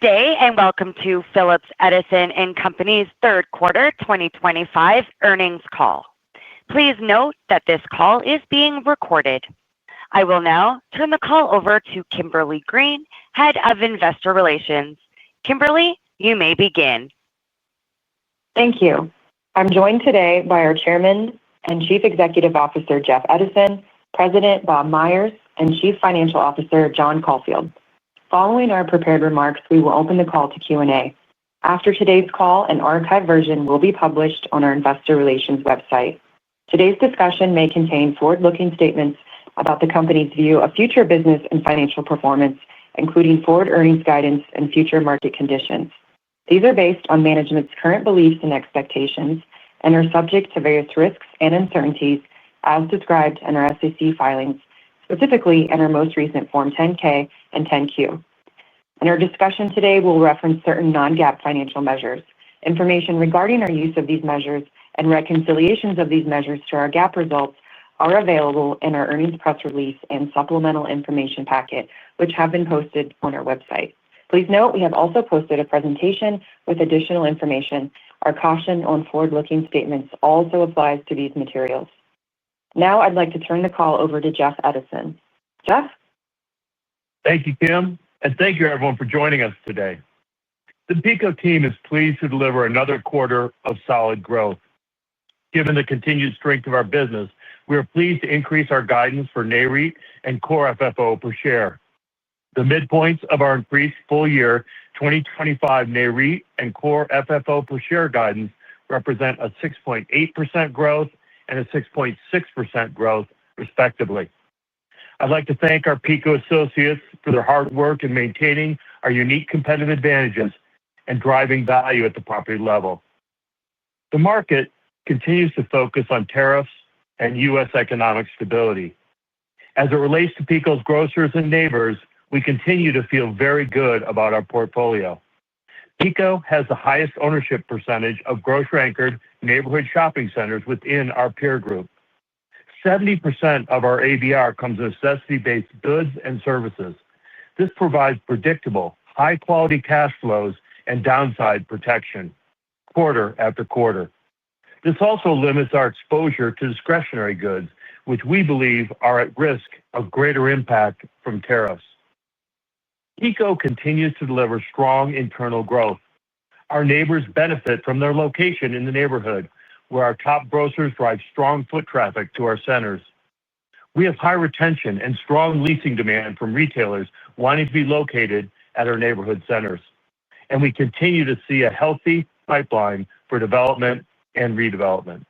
day and welcome to Phillips Edison and Company's third quarter 2025 earnings call. Please note that this call is being recorded. I will now turn the call over to Kimberly Green, Head of Investor Relations. Kimberly, you may begin. Thank you. I'm joined today by our Chairman and Chief Executive Officer, Jeff Edison, President Bob Myers, and Chief Financial Officer, John Caulfield. Following our prepared remarks, we will open the call to Q&A. After today's call, an archived version will be published on our Investor Relations website. Today's discussion may contain forward-looking statements about the company's view of future business and financial performance, including forward earnings guidance and future market conditions. These are based on management's current beliefs and expectations and are subject to various risks and uncertainties as described in our SEC filings, specifically in our most recent Form 10-K and 10-Q. In our discussion today, we'll reference certain non-GAAP financial measures. Information regarding our use of these measures and reconciliations of these measures to our GAAP results are available in our earnings press release and supplemental information packet, which have been posted on our website. Please note we have also posted a presentation with additional information. Our caution on forward-looking statements also applies to these materials. Now I'd like to turn the call over to Jeff Edison. Jeff? Thank you, Kim, and thank you everyone for joining us today. The PECO team is pleased to deliver another quarter of solid growth. Given the continued strength of our business, we are pleased to increase our guidance for NAREIT and core FFO per share. The midpoints of our increased full-year 2025 NAREIT and core FFO per share guidance represent a 6.8% growth and a 6.6% growth, respectively. I'd like to thank our PECO associates for their hard work in maintaining our unique competitive advantages and driving value at the property level. The market continues to focus on tariffs and U.S. economic stability. As it relates to PECO's grocers and neighbors, we continue to feel very good about our portfolio. PECO has the highest ownership percentage of grocery-anchored neighborhood shopping centers within our peer group. 70% of our ABR comes from necessity-based goods and services. This provides predictable, high-quality cash flows and downside protection quarter after quarter. This also limits our exposure to discretionary goods, which we believe are at risk of greater impact from tariffs. PECO continues to deliver strong internal growth. Our neighbors benefit from their location in the neighborhood, where our top grocers drive strong foot traffic to our centers. We have high retention and strong leasing demand from retailers wanting to be located at our neighborhood centers, and we continue to see a healthy pipeline for development and redevelopment.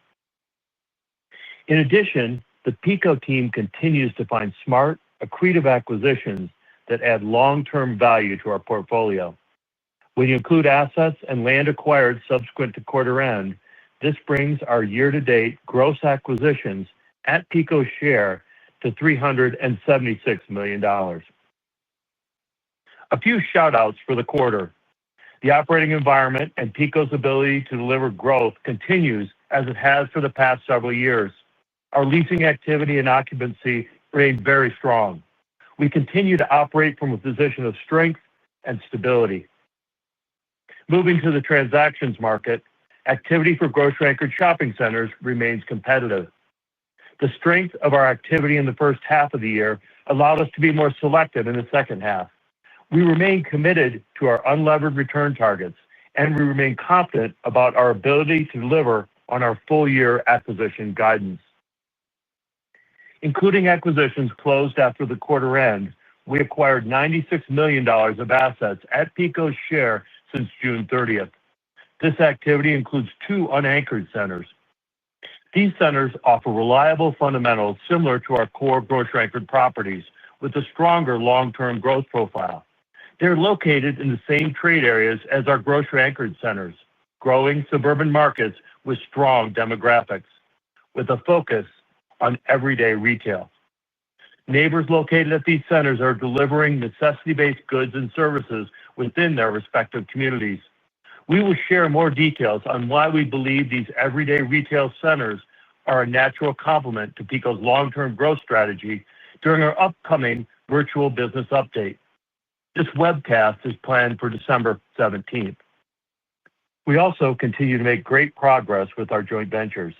In addition, the PECO team continues to find smart, accretive acquisitions that add long-term value to our portfolio. When you include assets and land acquired subsequent to quarter end, this brings our year-to-date gross acquisitions at PECO's share to $376 million. A few shout-outs for the quarter. The operating environment and PECO's ability to deliver growth continues as it has for the past several years. Our leasing activity and occupancy remain very strong. We continue to operate from a position of strength and stability. Moving to the transactions market, activity for grocery-anchored shopping centers remains competitive. The strength of our activity in the first half of the year allowed us to be more selective in the second half. We remain committed to our unlevered return targets, and we remain confident about our ability to deliver on our full-year acquisition guidance. Including acquisitions closed after the quarter end, we acquired $96 million of assets at PECO's share since June 30th. This activity includes 2 unanchored centers. These centers offer reliable fundamentals similar to our core grocery-anchored properties with a stronger long-term growth profile. They're located in the same trade areas as our grocery-anchored centers, growing suburban markets with strong demographics, with a focus on everyday retail. Neighbors located at these centers are delivering necessity-based goods and services within their respective communities. We will share more details on why we believe these everyday retail centers are a natural complement to PECO's long-term growth strategy during our upcoming virtual business update. This webcast is planned for December 17th. We also continue to make great progress with our joint ventures.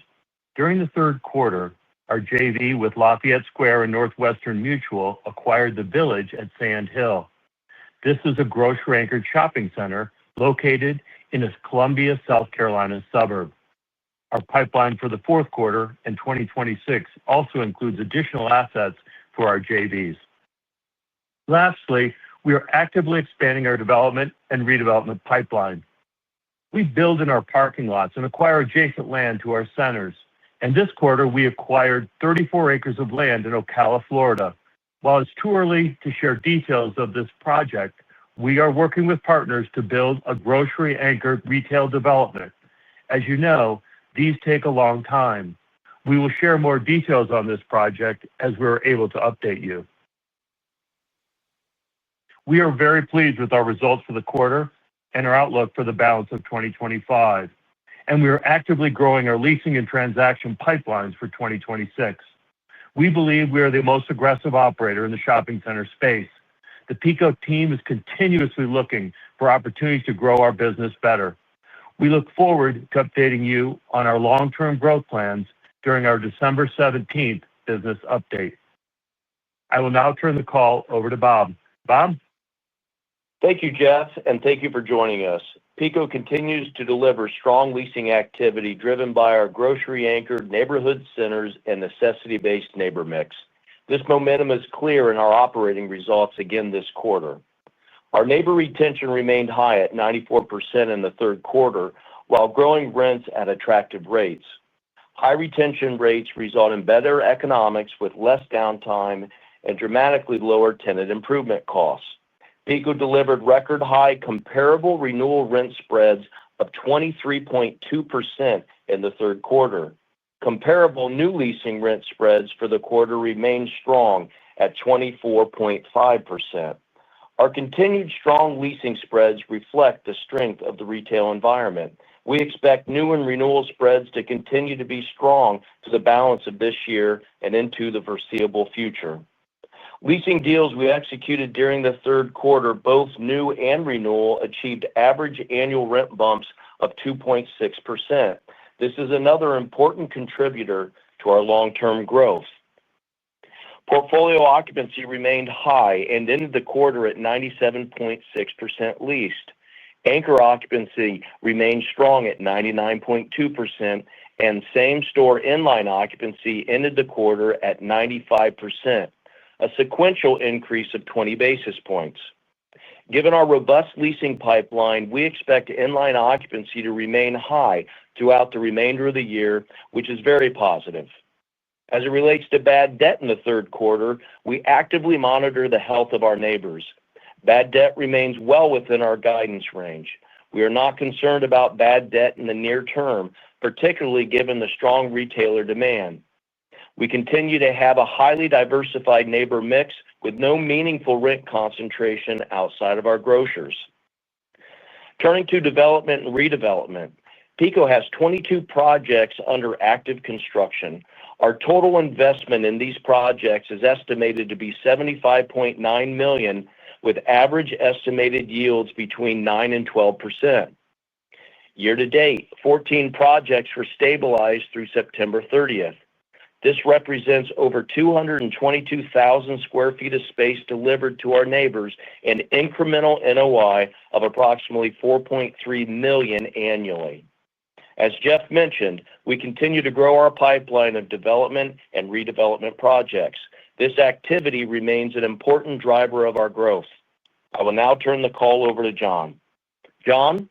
During the third quarter, our JV with Lafayette Square and Northwestern Mutual acquired the Village at Sand Hill. This is a grocery-anchored shopping center located in a Columbia, South Carolina suburb. Our pipeline for the fourth quarter and 2026 also includes additional assets for our JVs. Lastly, we are actively expanding our development and redevelopment pipeline. We build in our parking lots and acquire adjacent land to our centers. And this quarter, we acquired 34 acres of land in Ocala, Florida. While it's too early to share details of this project, we are working with partners to build a grocery-anchored retail development. As you know, these take a long time. We will share more details on this project as we're able to update you. We are very pleased with our results for the quarter and our outlook for the balance of 2025. And we are actively growing our leasing and transaction pipelines for 2026. We believe we are the most aggressive operator in the shopping center space. The PECO team is continuously looking for opportunities to grow our business better. We look forward to updating you on our long-term growth plans during our December 17th business update. I will now turn the call over to Bob. Bob? Thank you, Jeff, and thank you for joining us. PECO continues to deliver strong leasing activity driven by our grocery-anchored neighborhood centers and necessity-based neighbor mix. This momentum is clear in our operating results again this quarter. Our neighbor retention remained high at 94% in the third quarter, while growing rents at attractive rates. High retention rates result in better economics with less downtime and dramatically lower tenant improvement costs. PECO delivered record-high comparable renewal rent spreads of 23.2% in the third quarter. Comparable new leasing rent spreads for the quarter remained strong at 24.5%. Our continued strong leasing spreads reflect the strength of the retail environment. We expect new and renewal spreads to continue to be strong to the balance of this year and into the foreseeable future. Leasing deals we executed during the third quarter, both new and renewal, achieved average annual rent bumps of 2.6%. This is another important contributor to our long-term growth. Portfolio occupancy remained high and ended the quarter at 97.6% leased. Anchor occupancy remained strong at 99.2%, and same-store inline occupancy ended the quarter at 95%, a sequential increase of 20 basis points. Given our robust leasing pipeline, we expect inline occupancy to remain high throughout the remainder of the year, which is very positive. As it relates to bad debt in the third quarter, we actively monitor the health of our neighbors. Bad debt remains well within our guidance range. We are not concerned about bad debt in the near term, particularly given the strong retailer demand. We continue to have a highly diversified neighbor mix with no meaningful rent concentration outside of our grocers. Turning to development and redevelopment, PECO has 22 projects under active construction. Our total investment in these projects is estimated to be $75.9 million, with average estimated yields between 9% and 12%. Year to date, 14 projects were stabilized through September 30th. This represents over 222,000 square feet of space delivered to our neighbors and incremental NOI of approximately $4.3 million annually. As Jeff mentioned, we continue to grow our pipeline of development and redevelopment projects. This activity remains an important driver of our growth. I will now turn the call over to John. John?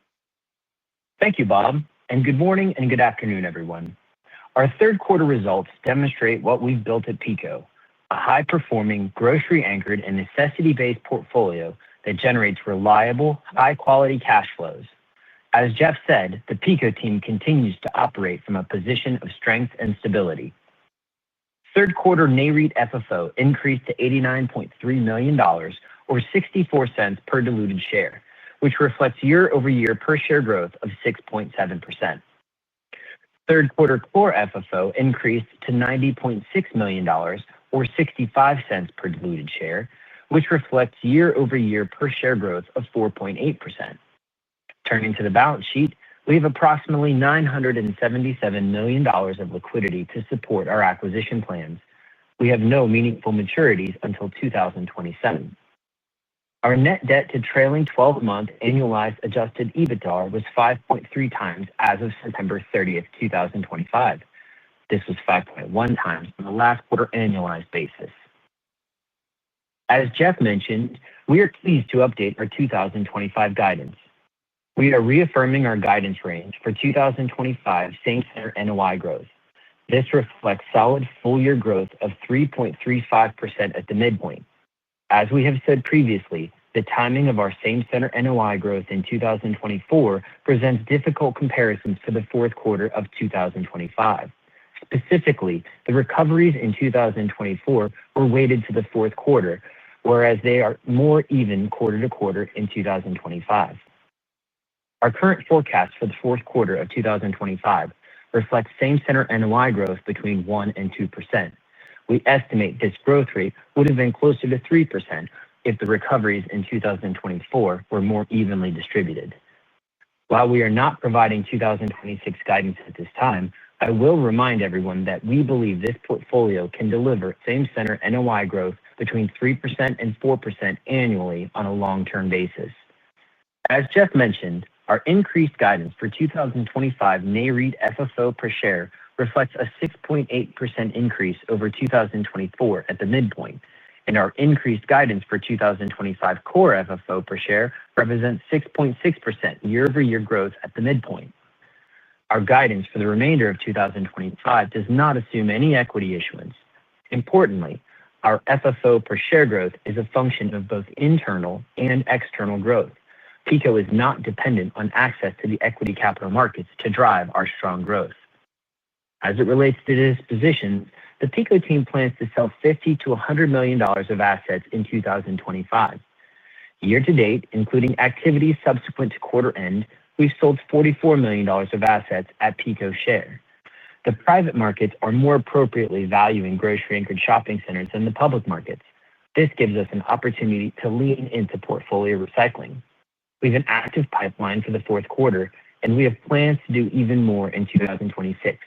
Thank you, Bob, and good morning and good afternoon, everyone. Our third quarter results demonstrate what we've built at PECO, a high-performing, grocery-anchored, and necessity-based portfolio that generates reliable, high-quality cash flows. As Jeff said, the PECO team continues to operate from a position of strength and stability. Third quarter NAREIT FFO increased to $89.3 million, or 64 cents per diluted share, which reflects year-over-year per-share growth of 6.7%. Third quarter core FFO increased to $90.6 million, or 65 cents per diluted share, which reflects year-over-year per share growth of 4.8%. Turning to the balance sheet, we have approximately $977 million of liquidity to support our acquisition plans. We have no meaningful maturities until 2027. Our net debt to trailing 12-month annualized adjusted EBITDA was 5.3 times as of September 30th, 2025. This was 5.1 times on the last quarter annualized basis. As Jeff mentioned, we are pleased to update our 2025 guidance. We are reaffirming our guidance range for 2025 same-center NOI growth. This reflects solid full-year growth of 3.35% at the midpoint. As we have said previously, the timing of our same-center NOI growth in 2024 presents difficult comparisons to the fourth quarter of 2025. Specifically, the recoveries in 2024 were weighted to the fourth quarter, whereas they are more even quarter to quarter in 2025. Our current forecast for the fourth quarter of 2025 reflects same-center NOI growth between 1% and 2%. We estimate this growth rate would have been closer to 3% if the recoveries in 2024 were more evenly distributed. While we are not providing 2026 guidance at this time, I will remind everyone that we believe this portfolio can deliver same-center NOI growth between 3% and 4% annually on a long-term basis. As Jeff mentioned, our increased guidance for 2025 NAREIT FFO per share reflects a 6.8% increase over 2024 at the midpoint, and our increased guidance for 2025 core FFO per share represents 6.6% year-over-year growth at the midpoint. Our guidance for the remainder of 2025 does not assume any equity issuance. Importantly, our FFO per share growth is a function of both internal and external growth. PECO is not dependent on access to the equity capital markets to drive our strong growth. As it relates to dispositions, the PECO team plans to sell $50 to $100 million of assets in 2025. Year to date, including activities subsequent to quarter end, we've sold $44 million of assets at PECO share. The private markets are more appropriately valuing grocery-anchored shopping centers than the public markets. This gives us an opportunity to lean into portfolio recycling. We have an active pipeline for the fourth quarter, and we have plans to do even more in 2026.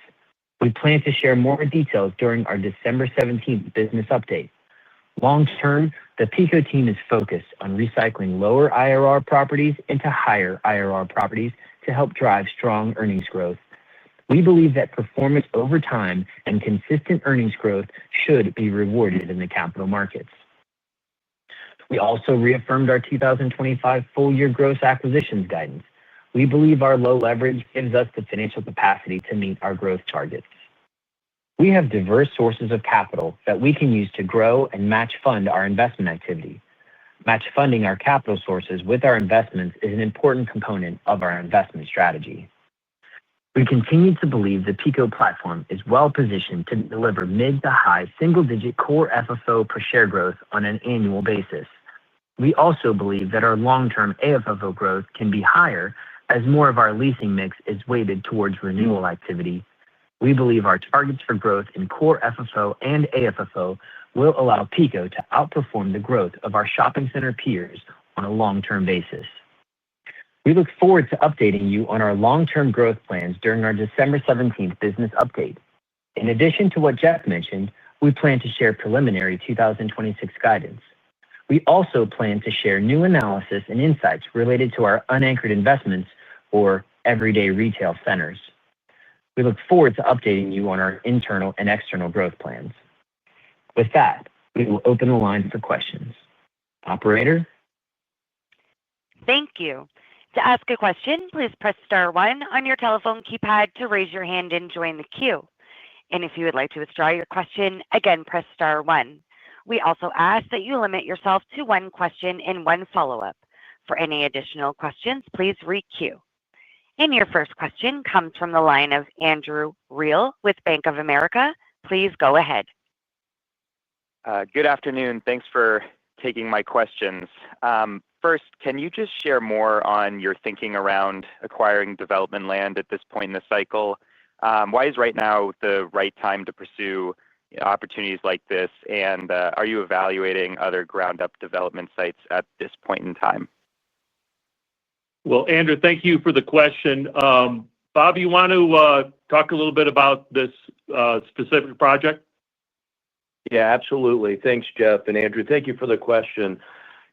We plan to share more details during our December 17th business update. Long term, the PECO team is focused on recycling lower IRR properties into higher IRR properties to help drive strong earnings growth. We believe that performance over time and consistent earnings growth should be rewarded in the capital markets. We also reaffirmed our 2025 full-year gross acquisitions guidance. We believe our low leverage gives us the financial capacity to meet our growth targets. We have diverse sources of capital that we can use to grow and match fund our investment activity. Match funding our capital sources with our investments is an important component of our investment strategy. We continue to believe the PECO platform is well positioned to deliver mid to high single-digit core FFO per share growth on an annual basis. We also believe that our long-term AFFO growth can be higher as more of our leasing mix is weighted towards renewal activity. We believe our targets for growth in core FFO and AFFO will allow PECO to outperform the growth of our shopping center peers on a long-term basis. We look forward to updating you on our long-term growth plans during our December 17th business update. In addition to what Jeff mentioned, we plan to share preliminary 2026 guidance. We also plan to share new analysis and insights related to our unanchored investments or everyday retail centers. We look forward to updating you on our internal and external growth plans. With that, we will open the line for questions. Operator? Thank you. To ask a question, please press star one on your telephone keypad to raise your hand and join the queue. And if you would like to withdraw your question, again, press star one. We also ask that you limit yourself to one question and one follow-up. For any additional questions, please re-queue. And your first question comes from the line of Andrew Reale with Bank of America. Please go ahead. Good afternoon. Thanks for taking my questions. First, can you just share more on your thinking around acquiring development land at this point in the cycle? Why is right now the right time to pursue opportunities like this, and are you evaluating other ground-up development sites at this point in time? Well, Andrew, thank you for the question. Bob, you want to talk a little bit about this specific project? Yeah, absolutely. Thanks, Jeff. And Andrew, thank you for the question.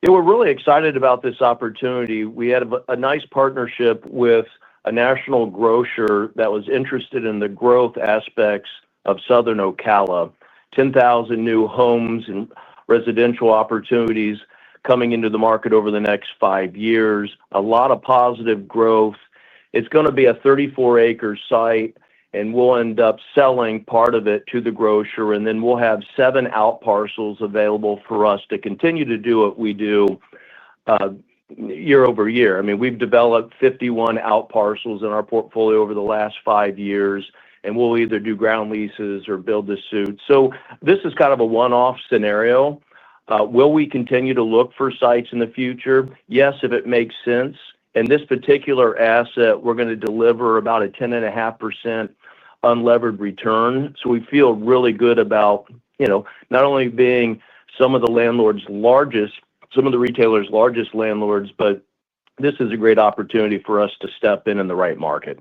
Yeah, we're really excited about this opportunity. We had a nice partnership with a national grocer that was interested in the growth aspects of Southern Ocala. 10,000 new homes and residential opportunities coming into the market over the next 5 years. A lot of positive growth. It's going to be a 34-acre site, and we'll end up selling part of it to the grocer, and then we'll have 7 out parcels available for us to continue to do what we do year over year. I mean, we've developed 51 out parcels in our portfolio over the last 5 years, and we'll either do ground leases or build to suit. So this is kind of a one-off scenario. Will we continue to look for sites in the future? Yes, if it makes sense. In this particular asset, we're going to deliver about a 10.5% unlevered return. So we feel really good about, not only being some of the retailers' largest landlords, but this is a great opportunity for us to step in the right market.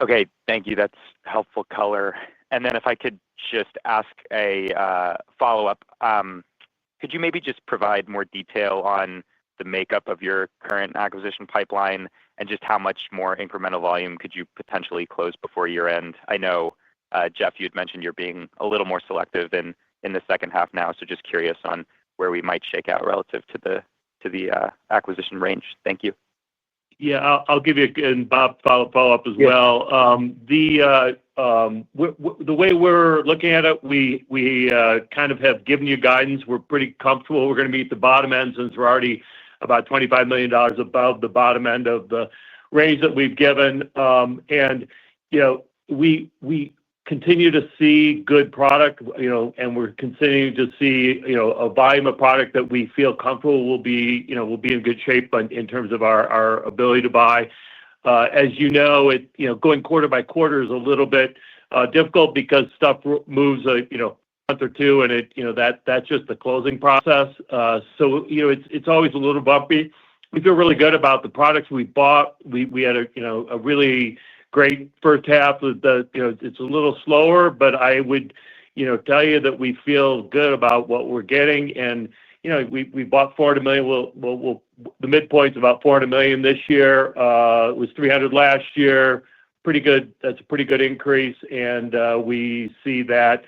Okay, thank you. That's helpful color. And then if I could just ask a follow-up, could you maybe just provide more detail on the makeup of your current acquisition pipeline and just how much more incremental volume could you potentially close before year-end? I know, Jeff, you had mentioned you're being a little more selective in the second half now, so just curious on where we might shake out relative to the acquisition range. Thank you. Yeah, I'll give you, and Bob follow up as well. The way we're looking at it, we kind of have given you guidance. We're pretty comfortable. We're going to meet the bottom end since we're already about $25 million above the bottom end of the range that we've given. And we continue to see good product, and we're continuing to see a volume of product that we feel comfortable will be in good shape in terms of our ability to buy. As you know, going quarter by quarter is a little bit difficult because stuff moves a month or two, and that's just the closing process. So it's always a little bumpy. We feel really good about the products we bought. We had a really great first half. It's a little slower, but I would tell you that we feel good about what we're getting. And we bought $400 million. The midpoint's about $400 million this year. It was $300 million last year. Pretty good. That's a pretty good increase, and we see that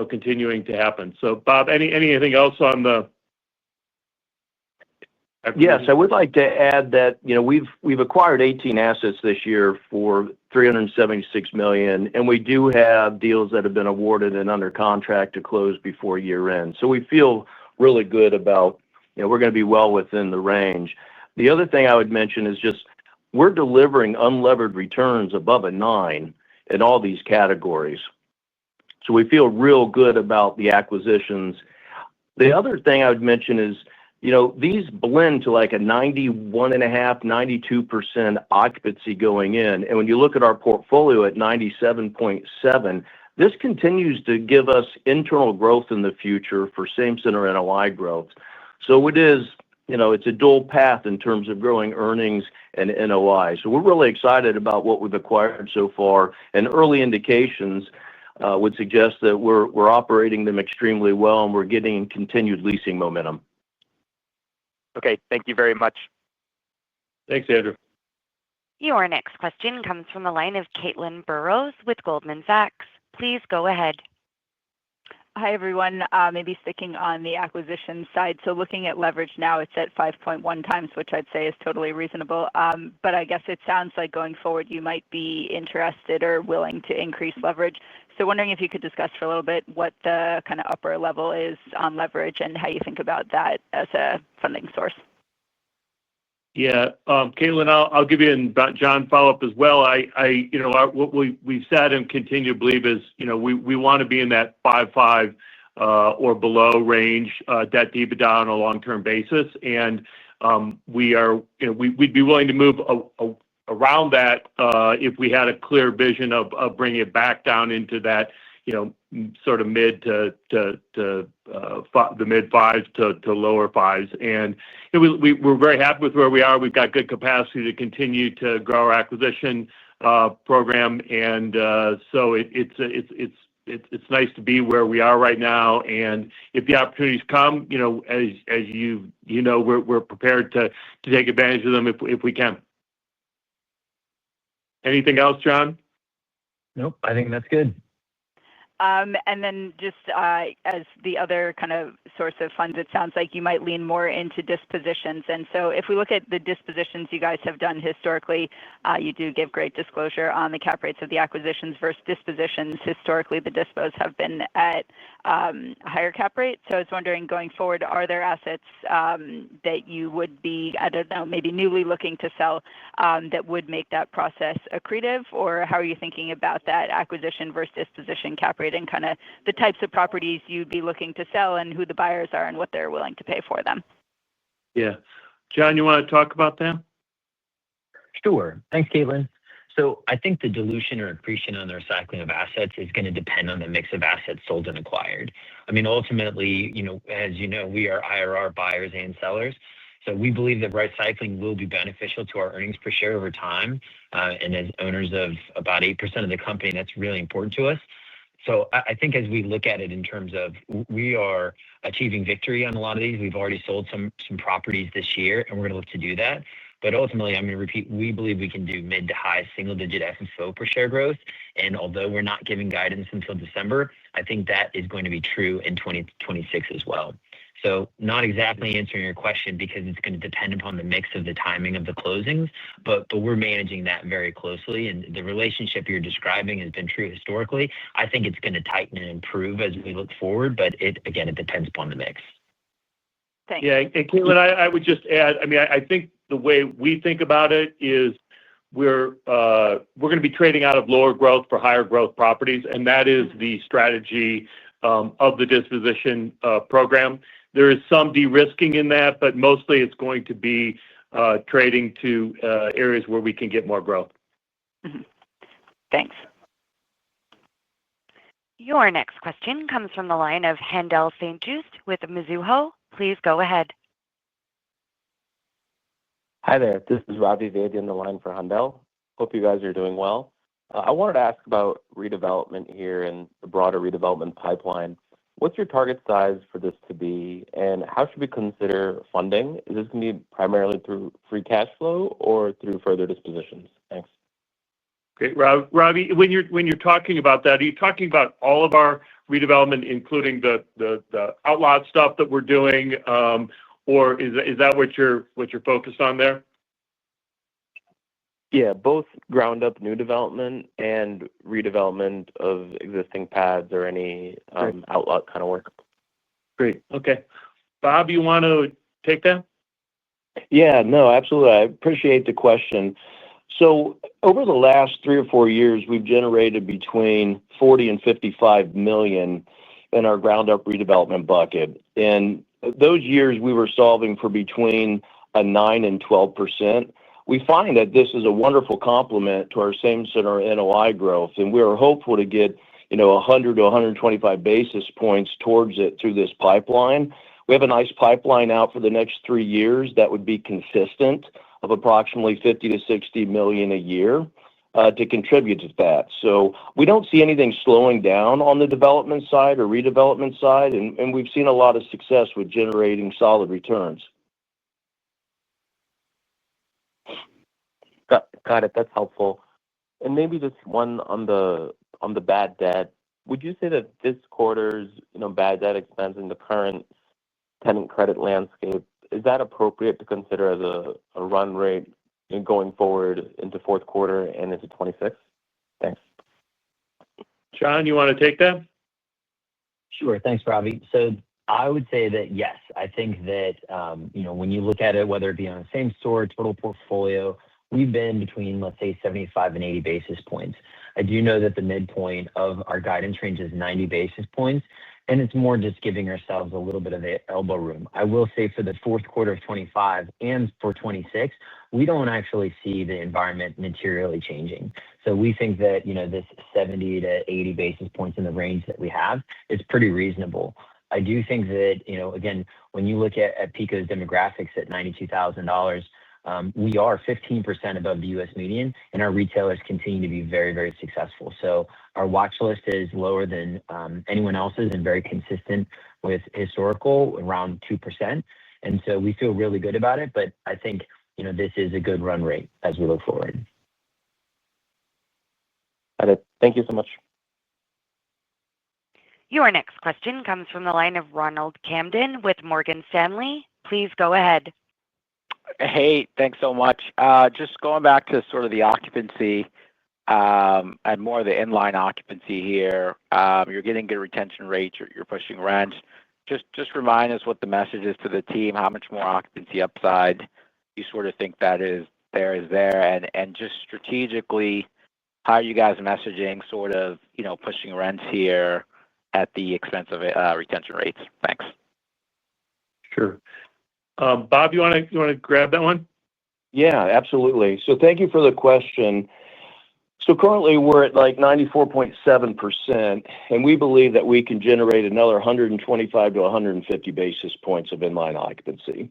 continuing to happen. So, Bob, anything else on the? Yes, I would like to add that we've acquired 18 assets this year for $376 million, and we do have deals that have been awarded and under contract to close before year-end. So we feel really good about we're going to be well within the range. The other thing I would mention is just we're delivering unlevered returns above a 9 in all these categories. So we feel real good about the acquisitions. The other thing I would mention is these blend to like a 91.5%, 92% occupancy going in. And when you look at our portfolio at 97.7%, this continues to give us internal growth in the future for same-center NOI growth. So it is, it's a dual path in terms of growing earnings and NOI. So we're really excited about what we've acquired so far, and early indications would suggest that we're operating them extremely well, and we're getting continued leasing momentum. Okay, thank you very much. Thanks, Andrew. Your next question comes from the line of Caitlin Burrows with Goldman Sachs. Please go ahead. Hi, everyone. Maybe sticking on the acquisition side. So looking at leverage now, it's at 5.1 times, which I'd say is totally reasonable. But I guess it sounds like going forward, you might be interested or willing to increase leverage. So wondering if you could discuss for a little bit what the kind of upper level is on leverage and how you think about that as a funding source. Yeah, Caitlin, I'll give you and John follow up as well. What we've said and continue to believe is, we want to be in that 5.5 or below range, debt to EBITDA on a long-term basis, and we'd be willing to move around that if we had a clear vision of bringing it back down into that sort of mid to the mid fives to lower fives. And we're very happy with where we are. We've got good capacity to continue to grow our acquisition program. And so it's nice to be where we are right now. And if the opportunities come, as we're prepared to take advantage of them if we can. Anything else, John? Nope, I think that's good. And then just as the other kind of source of funds, it sounds like you might lean more into dispositions. And so if we look at the dispositions you guys have done historically, you do give great disclosure on the cap rates of the acquisitions versus dispositions. Historically, the dispos have been at a higher cap rate. So I was wondering, going forward, are there assets that you would be, I don't know, maybe newly looking to sell that would make that process accretive? Or how are you thinking about that acquisition versus disposition cap rate and kind of the types of properties you'd be looking to sell and who the buyers are and what they're willing to pay for them? Yeah. John, you want to talk about that? Sure. Thanks, Caitlin. So I think the dilution or accretion on the recycling of assets is going to depend on the mix of assets sold and acquired. I mean, ultimately, as you know, we are IRR buyers and sellers. So we believe that recycling will be beneficial to our earnings per share over time. And as owners of about 8% of the company, that's really important to us. So I think as we look at it in terms of we are achieving victory on a lot of these, we've already sold some properties this year, and we're going to look to do that. But ultimately, I'm going to repeat, we believe we can do mid to high single-digit FFO per share growth. And although we're not giving guidance until December, I think that is going to be true in 2026 as well. So not exactly answering your question because it's going to depend upon the mix of the timing of the closings, but we're managing that very closely. And the relationship you're describing has been true historically. I think it's going to tighten and improve as we look forward, but it depends upon the mix. Thanks. Yeah, and Caitlin, I would just add, I think the way we think about it is we're going to be trading out of lower growth for higher growth properties, and that is the strategy of the disposition program. There is some de-risking in that, but mostly it's going to be trading to areas where we can get more growth. Mm-hmm. Thanks. Your next question comes from the line of Haendel St. Juste with Mizuho. Please go ahead. Hi there. This is Ravi Vaidya on the line for Haendel. Hope you guys are doing well. I wanted to ask about redevelopment here and the broader redevelopment pipeline. What's your target size for this to be, and how should we consider funding? Is this going to be primarily through free cash flow or through further dispositions? Thanks. Great, Ravi. When you're talking about that, are you talking about all of our redevelopment, including the outlot stuff that we're doing, or is that what you're focused on there? Yeah, both ground up new development and redevelopment of existing pads or any outlet kind of work. Great. Okay. Bob, you want to take that? Yeah, no, absolutely. I appreciate the question. So over the last 3 or 4 years, we've generated between 40 and 55 million in our ground up redevelopment bucket. And those years we were solving for between a 9 and 12%. We find that this is a wonderful complement to our same center NOI growth, and we are hopeful to get 100 to 125 basis points towards it through this pipeline. We have a nice pipeline out for the next 3 years that would be consistent of approximately 50 to 60 million a year to contribute to that. So we don't see anything slowing down on the development side or redevelopment side, and we've seen a lot of success with generating solid returns. Got it. That's helpful. And maybe just one on the bad debt. Would you say that this quarter's bad debt expense in the current tenant credit landscape, is that appropriate to consider as a run rate going forward into fourth quarter and into 26? Thanks. John, you want to take that? Sure. Thanks, Ravi. So I would say that yes, I think that when you look at it, whether it be on the same store, total portfolio, we've been between, let's say, 75 and 80 basis points. I do know that the midpoint of our guidance range is 90 basis points. and it's more just giving ourselves a little bit of elbow room. I will say for the fourth quarter of 25 and for 26, we don't actually see the environment materially changing. So we think that, this 70 to 80 basis points in the range that we have is pretty reasonable. I do think that, again, when you look at PECO's demographics at $92,000, we are 15% above the U.S. median, and our retailers continue to be very, very successful. So our watch list is lower than anyone else's and very consistent with historical, around 2%. And so we feel really good about it, but I think, this is a good run rate as we look forward. Got it. Thank you so much. Your next question comes from the line of Ronald Camden with Morgan Stanley. Please go ahead. Hey, thanks so much. Just going back to sort of the occupancy and more of the inline occupancy here. You're getting good retention rates. You're pushing rents. Just remind us what the message is to the team, how much more occupancy upside you sort of think that is there, and just strategically, how are you guys messaging sort of, pushing rents here at the expense of retention rates? Thanks. Sure. Bob, you want to grab that one? Yeah, absolutely. So thank you for the question. So currently we're at like 94.7%, and we believe that we can generate another 125 to 150 basis points of inline occupancy.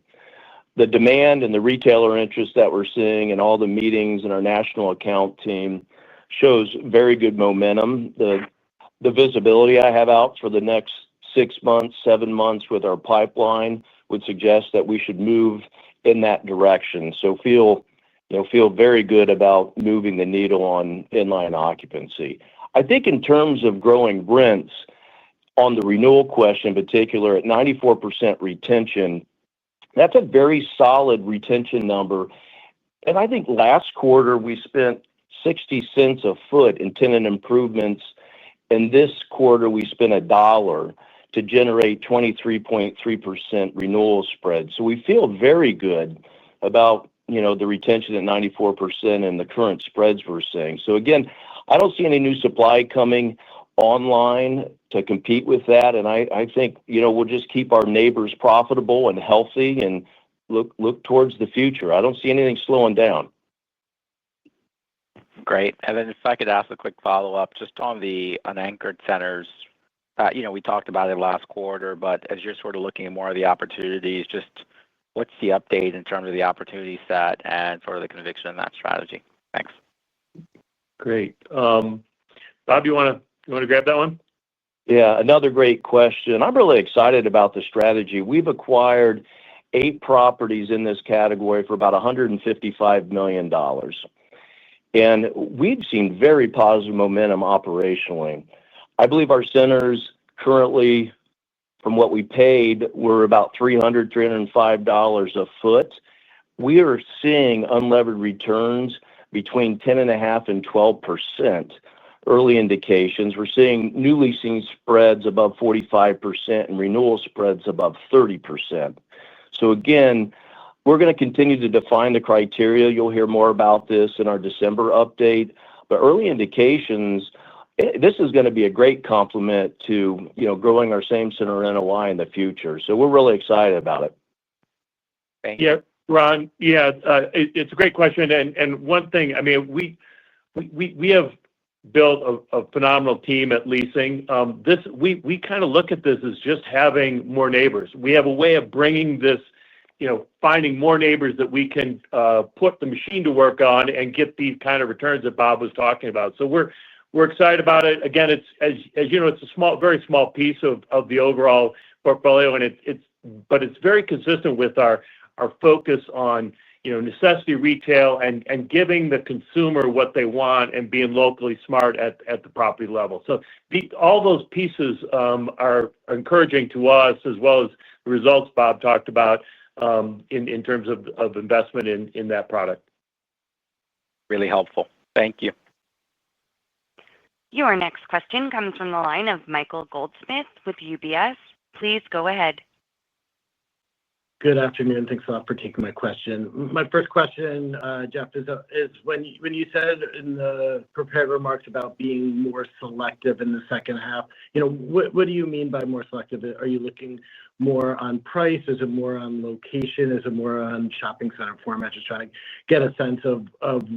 The demand and the retailer interest that we're seeing and all the meetings in our national account team shows very good momentum. The visibility I have out for the next 6 months, 7 months with our pipeline would suggest that we should move in that direction. So feel very good about moving the needle on inline occupancy. I think in terms of growing rents, on the renewal question in particular, at 94% retention, that's a very solid retention number. And I think last quarter we spent 60 cents a foot in tenant improvements, and this quarter we spent $1 to generate 23.3% renewal spread. So we feel very good about the retention at 94% and the current spreads we're seeing. So again, I don't see any new supply coming online to compete with that, and I think we'll just keep our neighbors profitable and healthy and look towards the future. I don't see anything slowing down. Great. And then if I could ask a quick follow-up just on the unanchored centers. We talked about it last quarter, but as you're sort of looking at more of the opportunities, just what's the update in terms of the opportunity set and sort of the conviction in that strategy? Thanks. Great. Bob, you want to grab that one? Yeah, another great question. I'm really excited about the strategy. We've acquired 8 properties in this category for about $155 million. And we've seen very positive momentum operationally. I believe our centers currently, from what we paid, were about $300, $305 a foot. We are seeing unlevered returns between 10.5% and 12%. Early indications. We're seeing new leasing spreads above 45% and renewal spreads above 30%. So again, we're going to continue to define the criteria. You'll hear more about this in our December update. But early indications, this is going to be a great complement to growing our same center NOI in the future. So we're really excited about it. Thank you. Yeah, Ron. Yeah, it's a great question. And one thing, I mean, we have built a phenomenal team at leasing. We kind of look at this as just having more neighbors. We have a way of bringing this, finding more neighbors that we can put the machine to work on and get these kind of returns that Bob was talking about. So we're excited about it. Again, it's as you know, it's a very small piece of the overall portfolio, and but it's very consistent with our focus on necessity retail and giving the consumer what they want and being locally smart at the property level. So all those pieces are encouraging to us, as well as the results Bob talked about in terms of investment in that product. Really helpful. Thank you. Your next question comes from the line of Michael Goldsmith with UBS. Please go ahead. Good afternoon. Thanks a lot for taking my question. My first question, Jeff, is when you said in the prepared remarks about being more selective in the second half, what do you mean by more selective? Are you looking more on price? Is it more on location? Is it more on shopping center format? Just trying to get a sense of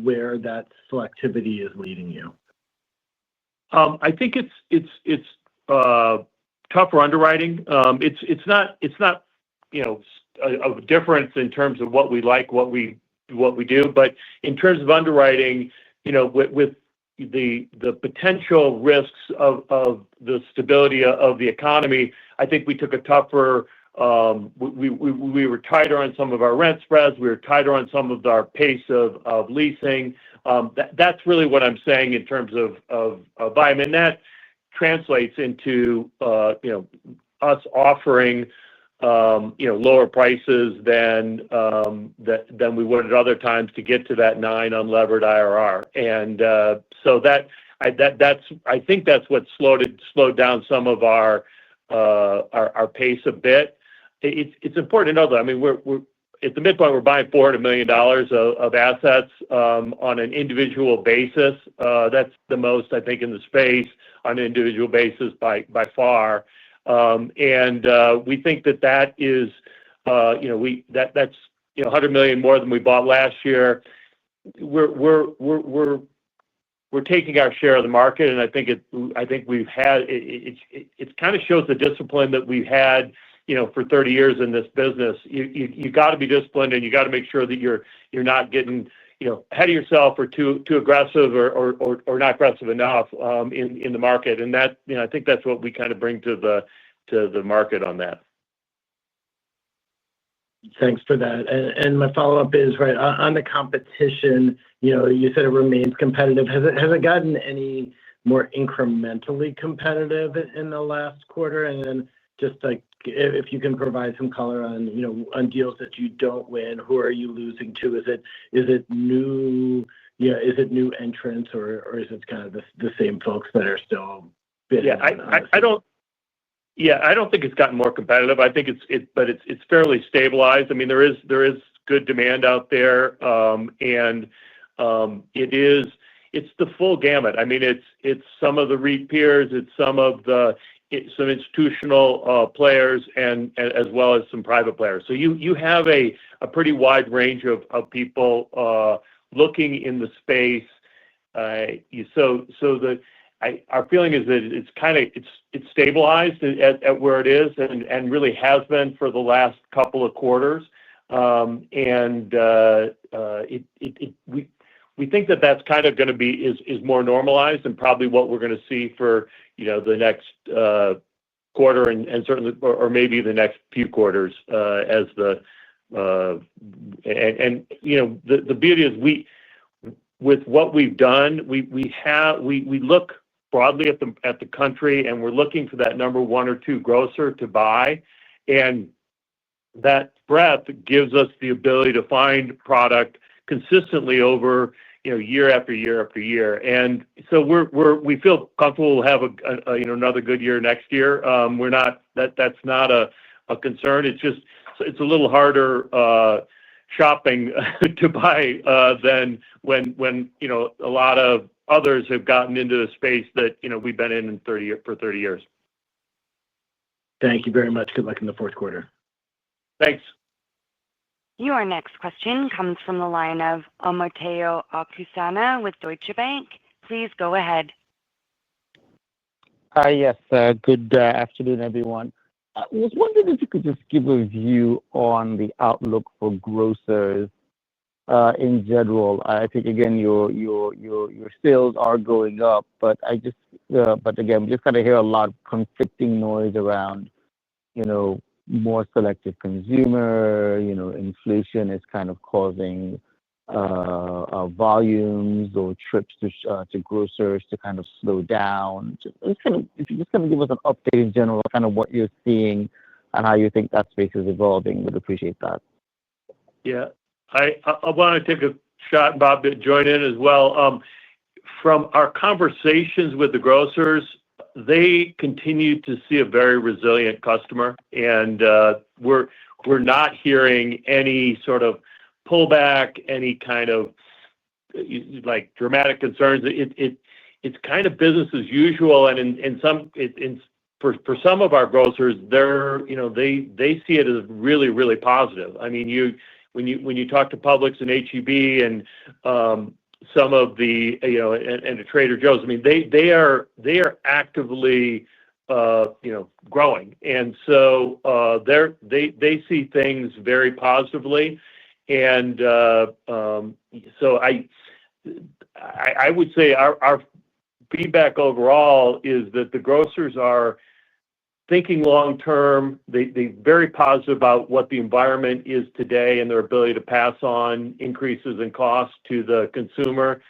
where that selectivity is leading you. I think it's tougher underwriting. It's not a difference in terms of what we like, what we do, but in terms of underwriting, with the potential risks of the stability of the economy, I think we took a tougher. We were tighter on some of our rent spreads. We were tighter on some of our pace of leasing. That's really what I'm saying in terms of volume, and that translates into us offering lower prices than we would at other times to get to that 9 unlevered IRR, and so I think that's what slowed down some of our pace a bit. It's important to know that. I mean, we're at the midpoint. We're buying $400 million of assets on an individual basis. That's the most, I think, in the space on an individual basis by far. And we think that is, that's $100 million more than we bought last year. We're taking our share of the market, and I think we've had it kind of shows the discipline that we've had for 30 years in this business. You got to be disciplined, and you got to make sure that you're not getting ahead of yourself or too aggressive or not aggressive enough in the market. And that I think that's what we kind of bring to the market on that. Thanks for that. And my follow-up is right on the competition. You said it remains competitive. Has it gotten any more incrementally competitive in the last quarter? And then just like if you can provide some color on deals that you don't win, who are you losing to? Is it new? Is it new entrants or is it kind of the same folks that are still bidding? I don't think it's gotten more competitive. I think it's fairly stabilized. I mean, there is good demand out there, and it's the full gamut. I mean, it's some of the REIT peers, it's some institutional players, and as well as some private players. So you have a pretty wide range of people looking in the space. Our feeling is that it's stabilized at where it is and really has been for the last couple of quarters. We think that that's kind of going to be is more normalized and probably what we're going to see for the next quarter and certainly or maybe the next few quarters as the beauty is with what we've done, we look broadly at the country, and we're looking for that number 1 or 2 grocer to buy, and that breadth gives us the ability to find product consistently over year after year after year, and so we feel comfortable we'll have another good year next year. That's not a concern. It's a little harder shopping to buy than when a lot of others have gotten into the space that we've been in for 30 years. Thank you very much. Good luck in the fourth quarter. Thanks. Your next question comes from the line of Omotayo Okusanya with Deutsche Bank. Please go ahead. Yes. Good afternoon, everyone. I was wondering if you could just give a view on the outlook for grocers in general. I think again your sales are going up, but again we just kind of hear a lot of conflicting noise around more selective consumer. Inflation is kind of causing volumes or trips to grocers to kind of slow down. If you just kind of give us an update in general, kind of what you're seeing and how you think that space is evolving, we'd appreciate that. Yeah, I want to take a shot, and Bob, to join in as well. From our conversations with the grocers, they continue to see a very resilient customer, and we're we're not hearing any sort of pullback, any kind of like dramatic concerns. It's kind of business as usual, and for some of our grocers, they see it as really, really positive. I mean, when you talk to Publix and H-E-B and some of the and the Trader Joe's, I mean they are actively growing, and so they see things very positively, and so I would say our feedback overall is that the grocers are thinking long term. They're very positive about what the environment is today and their ability to pass on increases in costs to the consumer.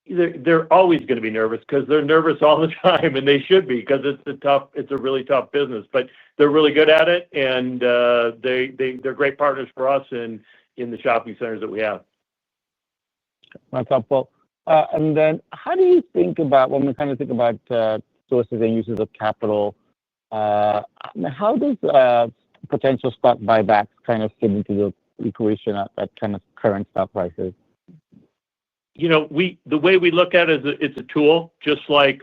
They're always going to be nervous because they're nervous all the time, and they should be because it's a really tough business. But they're really good at it, and they're great partners for us in the shopping centers that we have. That's helpful. And then, how do you think about when we kind of think about sources and uses of capital? How does potential stock buybacks kind of fit into the equation at kind of current stock prices? The way we look at it is it's a tool, just like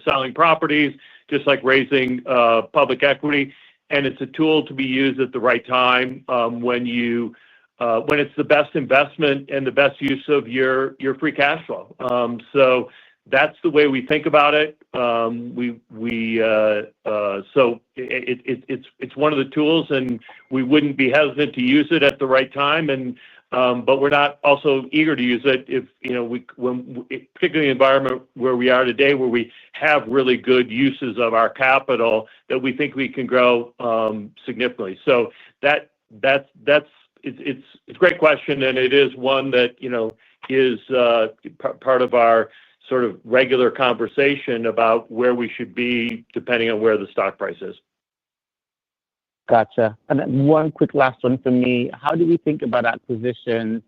selling properties, just like raising public equity, and it's a tool to be used at the right time when it's the best investment and the best use of your free cash flow. So that's the way we think about it. So it's one of the tools, and we wouldn't be hesitant to use it at the right time. But we're not also eager to use it if particularly the environment where we are today, where we have really good uses of our capital that we think we can grow significantly. So that's it's a great question, and it is one that is part of our sort of regular conversation about where we should be depending on where the stock price is. Gotcha. And then one quick last one for me. How do we think about acquisitions?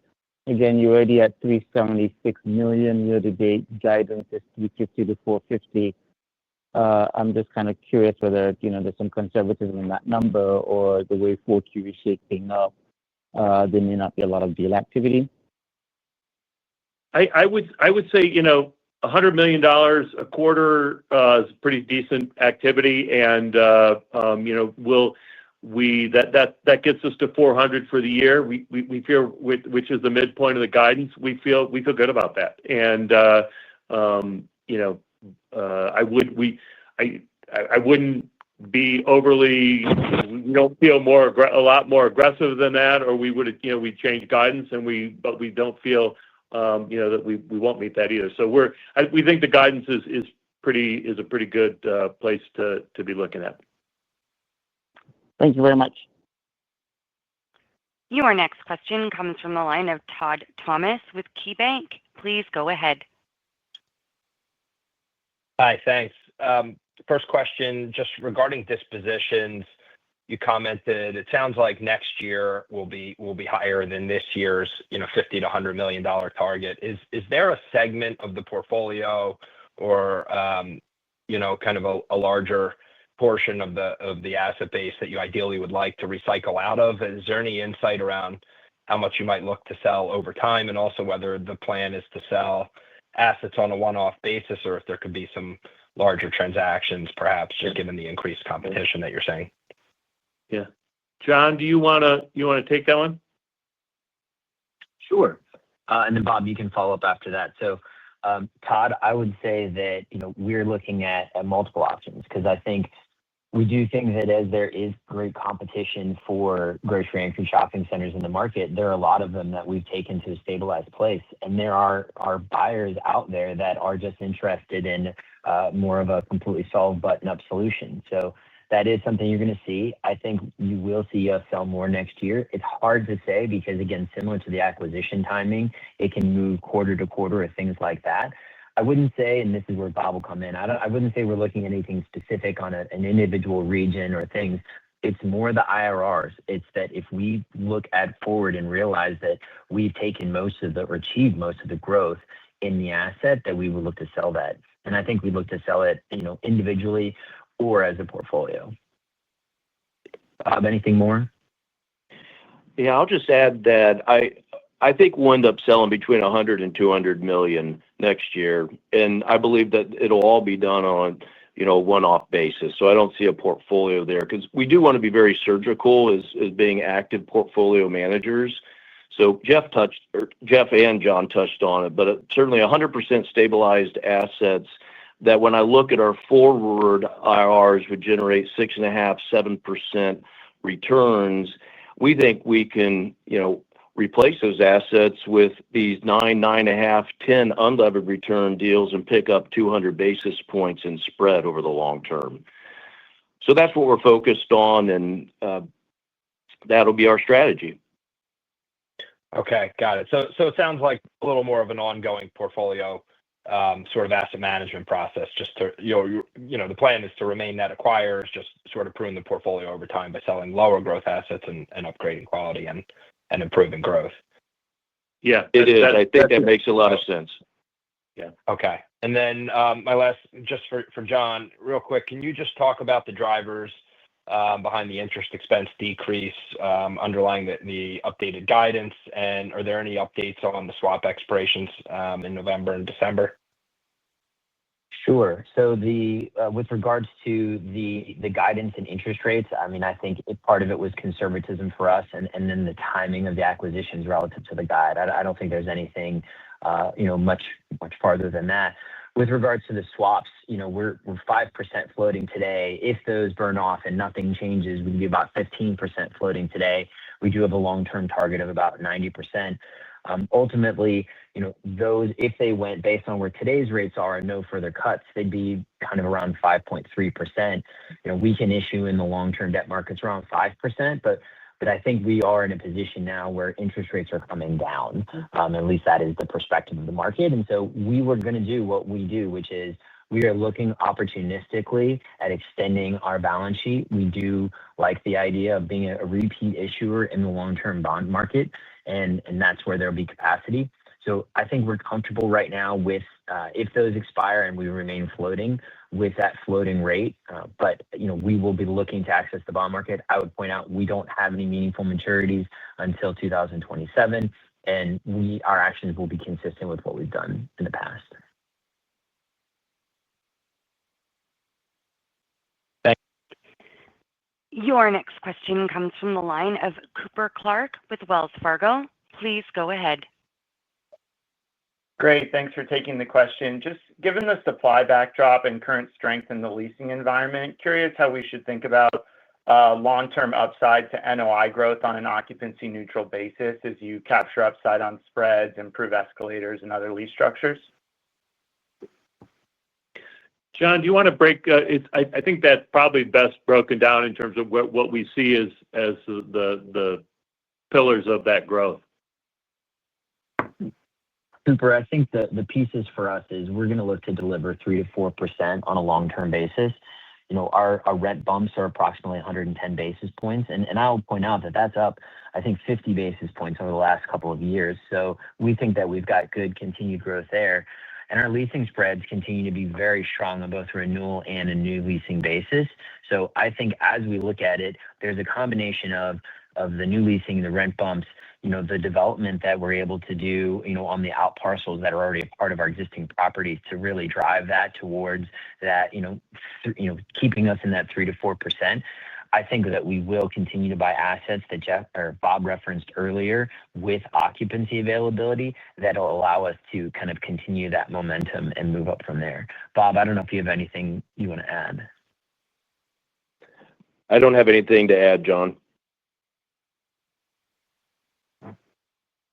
Again, you're already at $376 million year to date. Guidance is $350 to $450. I'm just kind of curious whether there's some conservatism in that number, or the way 4Q is shaping up, there may not be a lot of deal activity. I would say $100 million a quarter is pretty decent activity, and that gets us to 400 for the year. We feel, which is the midpoint of the guidance, we feel good about that. And I wouldn't be overly. We don't feel a lot more aggressive than that, or we'd change guidance, but we don't feel that we won't meet that either. So we think the guidance is a pretty good place to be looking at. Thank you very much. Your next question comes from the line of Todd Thomas with KeyBanc. Please go ahead. Hi, thanks. First question, just regarding dispositions, you commented it sounds like next year will be higher than this year's $50 to $100 million target. Is there a segment of the portfolio or kind of a larger portion of the asset base that you ideally would like to recycle out of? Is there any insight around how much you might look to sell over time, and also whether the plan is to sell assets on a one-off basis, or if there could be some larger transactions, perhaps, just given the increased competition that you're saying? Yeah. John, do you want to take that one? Sure. And then Bob, you can follow up after that. So, Todd, I would say that we're looking at multiple options, because I think we do think that as there is great competition for grocery-anchored shopping centers in the market, there are a lot of them that we've taken to a stabilized place, and there are buyers out there that are just interested in more of a completely solved button-up solution. So that is something you're going to see. I think you will see us sell more next year. It's hard to say because, again, similar to the acquisition timing, it can move quarter to quarter or things like that. I wouldn't say, and this is where Bob will come in, I wouldn't say we're looking at anything specific on an individual region or things. It's more the IRRs. It's that if we look at forward and realize that we've taken or achieved most of the growth in the asset, that we will look to sell that. And I think we look to sell it, individually or as a portfolio. Bob, anything more? Yeah, I'll just add that I think we'll end up selling between 100 and 200 million next year, and I believe that it'll all be done on a one-off basis. So I don't see a portfolio there because we do want to be very surgical as being active portfolio managers. So Jeff and John touched on it, but certainly 100% stabilized assets that when I look at our forward IRRs would generate 6.5%-7% returns. We think we can, replace those assets with these 9.5%, 10% unlevered return deals and pick up 200 basis points in spread over the long term. So that's what we're focused on, and that'll be our strategy. Okay, got it. So it sounds like a little more of an ongoing portfolio sort of asset management process. Just to the plan is to remain net acquirers, just sort of prune the portfolio over time by selling lower growth assets and upgrading quality and improving growth. Yeah, it is. I think that makes a lot of sense. Yeah. Okay. And then my last, just for John, real quick, can you just talk about the drivers behind the interest expense decrease underlying the updated guidance? And are there any updates on the swap expirations in November and December? Sure. So with regards to the guidance and interest rates, I mean, I think part of it was conservatism for us, and then the timing of the acquisitions relative to the guide. I don't think there's anything much farther than that. With regards to the swaps, we're 5% floating today. If those burn off and nothing changes, we'd be about 15% floating today. We do have a long-term target of about 90%. Ultimately, those, if they went based on where today's rates are and no further cuts, they'd be kind of around 5.3%. We can issue in the long-term debt markets around 5%, but I think we are in a position now where interest rates are coming down. At least that is the perspective of the market. And so we were going to do what we do, which is we are looking opportunistically at extending our balance sheet. We do like the idea of being a repeat issuer in the long-term bond market, and that's where there'll be capacity. So I think we're comfortable right now with if those expire and we remain floating with that floating rate. But we will be looking to access the bond market. I would point out we don't have any meaningful maturities until 2027, and our actions will be consistent with what we've done in the past. Your next question comes from the line of Cooper Clark with Wells Fargo. Please go ahead. Great. Thanks for taking the question. Just given the supply backdrop and current strength in the leasing environment, curious how we should think about long-term upside to NOI growth on an occupancy-neutral basis as you capture upside on spreads, improve escalators, and other lease structures. John, do you want to break? I think that's probably best broken down in terms of what we see as the pillars of that growth. Cooper, I think the pieces for us is we're going to look to deliver 3 to 4% on a long-term basis. Our rent bumps are approximately 110 basis points. And I'll point out that that's up, I think, 50 basis points over the last couple of years. So we think that we've got good continued growth there. And our leasing spreads continue to be very strong on both renewal and a new leasing basis. So I think as we look at it, there's a combination of the new leasing, the rent bumps, the development that we're able to do, on the out parcels that are already a part of our existing properties to really drive that towards that, keeping us in that 3 to 4%. I think that we will continue to buy assets that Jeff or Bob referenced earlier with occupancy availability that'll allow us to kind of continue that momentum and move up from there. Bob, I don't know if you have anything you want to add. I don't have anything to add, John.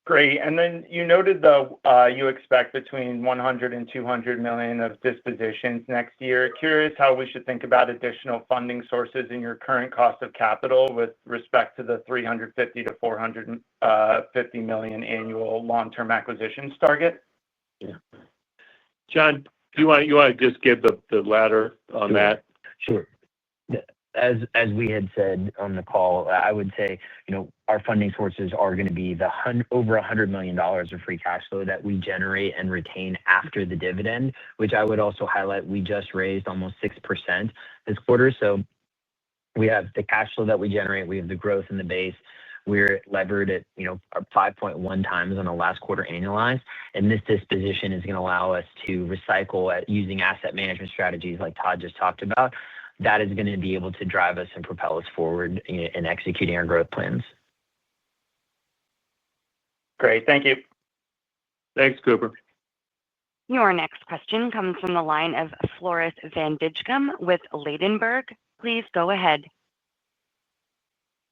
Great. And then you noted you expect between $100 and $200 million of dispositions next year. Curious how we should think about additional funding sources in your current cost of capital with respect to the $350 to $450 million annual long-term acquisitions target. Yeah. John, do you want to just give the ladder on that? Sure. As we had said on the call, I would say, our funding sources are going to be over $100 million of free cash flow that we generate and retain after the dividend, which I would also highlight. We just raised almost 6% this quarter. So we have the cash flow that we generate. We have the growth in the base. We're levered at 5.1 times on the last quarter annualized, and this disposition is going to allow us to recycle using asset management strategies like Todd just talked about. That is going to be able to drive us and propel us forward in executing our growth plans. Great. Thank you. Thanks, Cooper. Your next question comes from the line of Floris Van Dijkum with Ladenburg. Please go ahead.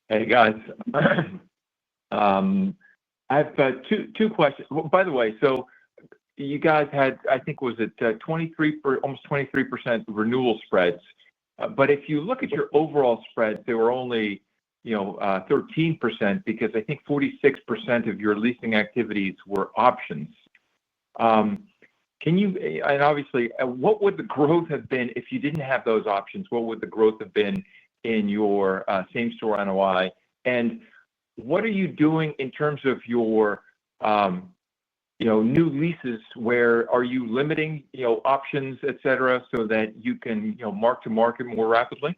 Hey, guys. I have two questions. By the way, so you guys had, I think, was it almost 23% renewal spreads? But if you look at your overall spreads, they were only 13% because I think 46% of your leasing activities were options. Can you, and obviously, what would the growth have been if you didn't have those options? What would the growth have been in your same-store NOI? And what are you doing in terms of your new leases? Where are you limiting options, et cetera, so that you can mark to market more rapidly?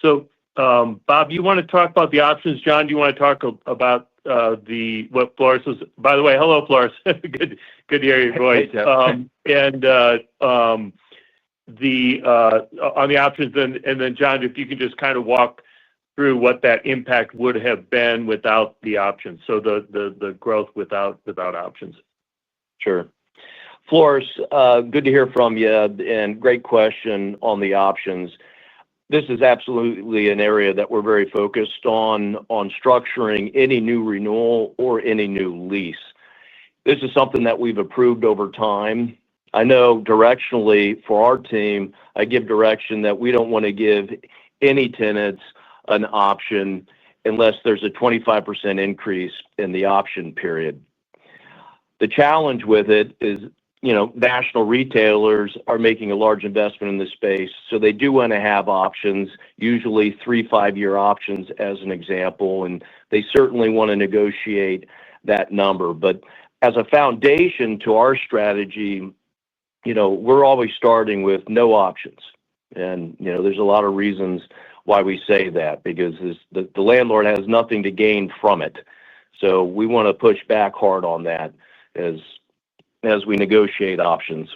So, Bob, you want to talk about the options? John, do you want to talk about what Floris was? By the way, hello, Floris. Good to hear your voice. Hey, Jeff. And on the options, and then John, if you can just kind of walk through what that impact would have been without the options. So the growth without options. Sure. Floris, good to hear from you, and great question on the options. This is absolutely an area that we're very focused on structuring any new renewal or any new lease. This is something that we've approved over time. I know directionally for our team, I give direction that we don't want to give any tenants an option unless there's a 25% increase in the option period. The challenge with it is, national retailers are making a large investment in this space, so they do want to have options, usually 3-5-year options as an example, and they certainly want to negotiate that number. But as a foundation to our strategy, we're always starting with no options. And, there's a lot of reasons why we say that, because the landlord has nothing to gain from it. So we want to push back hard on that as we negotiate options.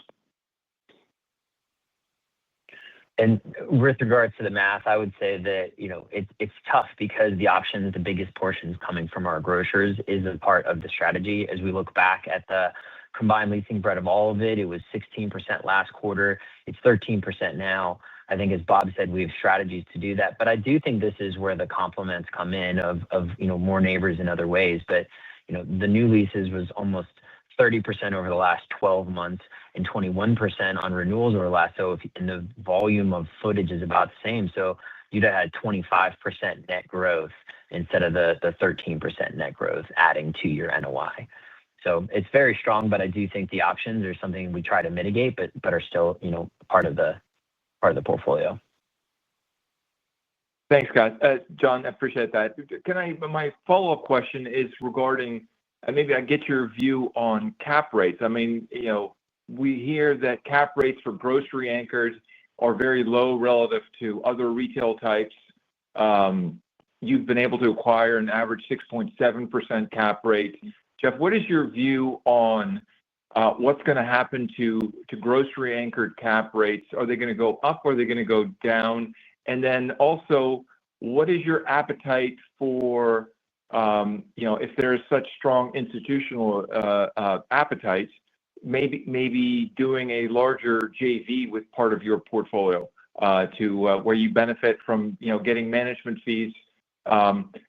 And with regards to the math, I would say that it's tough because the options, the biggest portions coming from our grocers, is a part of the strategy. As we look back at the combined leasing spread of all of it, it was 16% last quarter. It's 13% now. I think, as Bob said, we have strategies to do that. But I do think this is where the complements come in of more neighbors in other ways. But the new leases was almost 30% over the last 12 months and 21% on renewals over the last. And the volume of footage is about the same. So you'd have had 25% net growth instead of the 13% net growth adding to your NOI. So it's very strong, but I do think the options are something we try to mitigate, but are still part of the portfolio. Thanks, guys. John, I appreciate that. My follow-up question is regarding, maybe I get your view on cap rates. I mean, we hear that cap rates for grocery anchors are very low relative to other retail types. You've been able to acquire an average 6.7% cap rate. Jeff, what is your view on what's going to happen to grocery anchored cap rates? Are they going to go up or are they going to go down? And then also, what is your appetite for, if there is such strong institutional appetite, maybe doing a larger JV with part of your portfolio to where you benefit from getting management fees,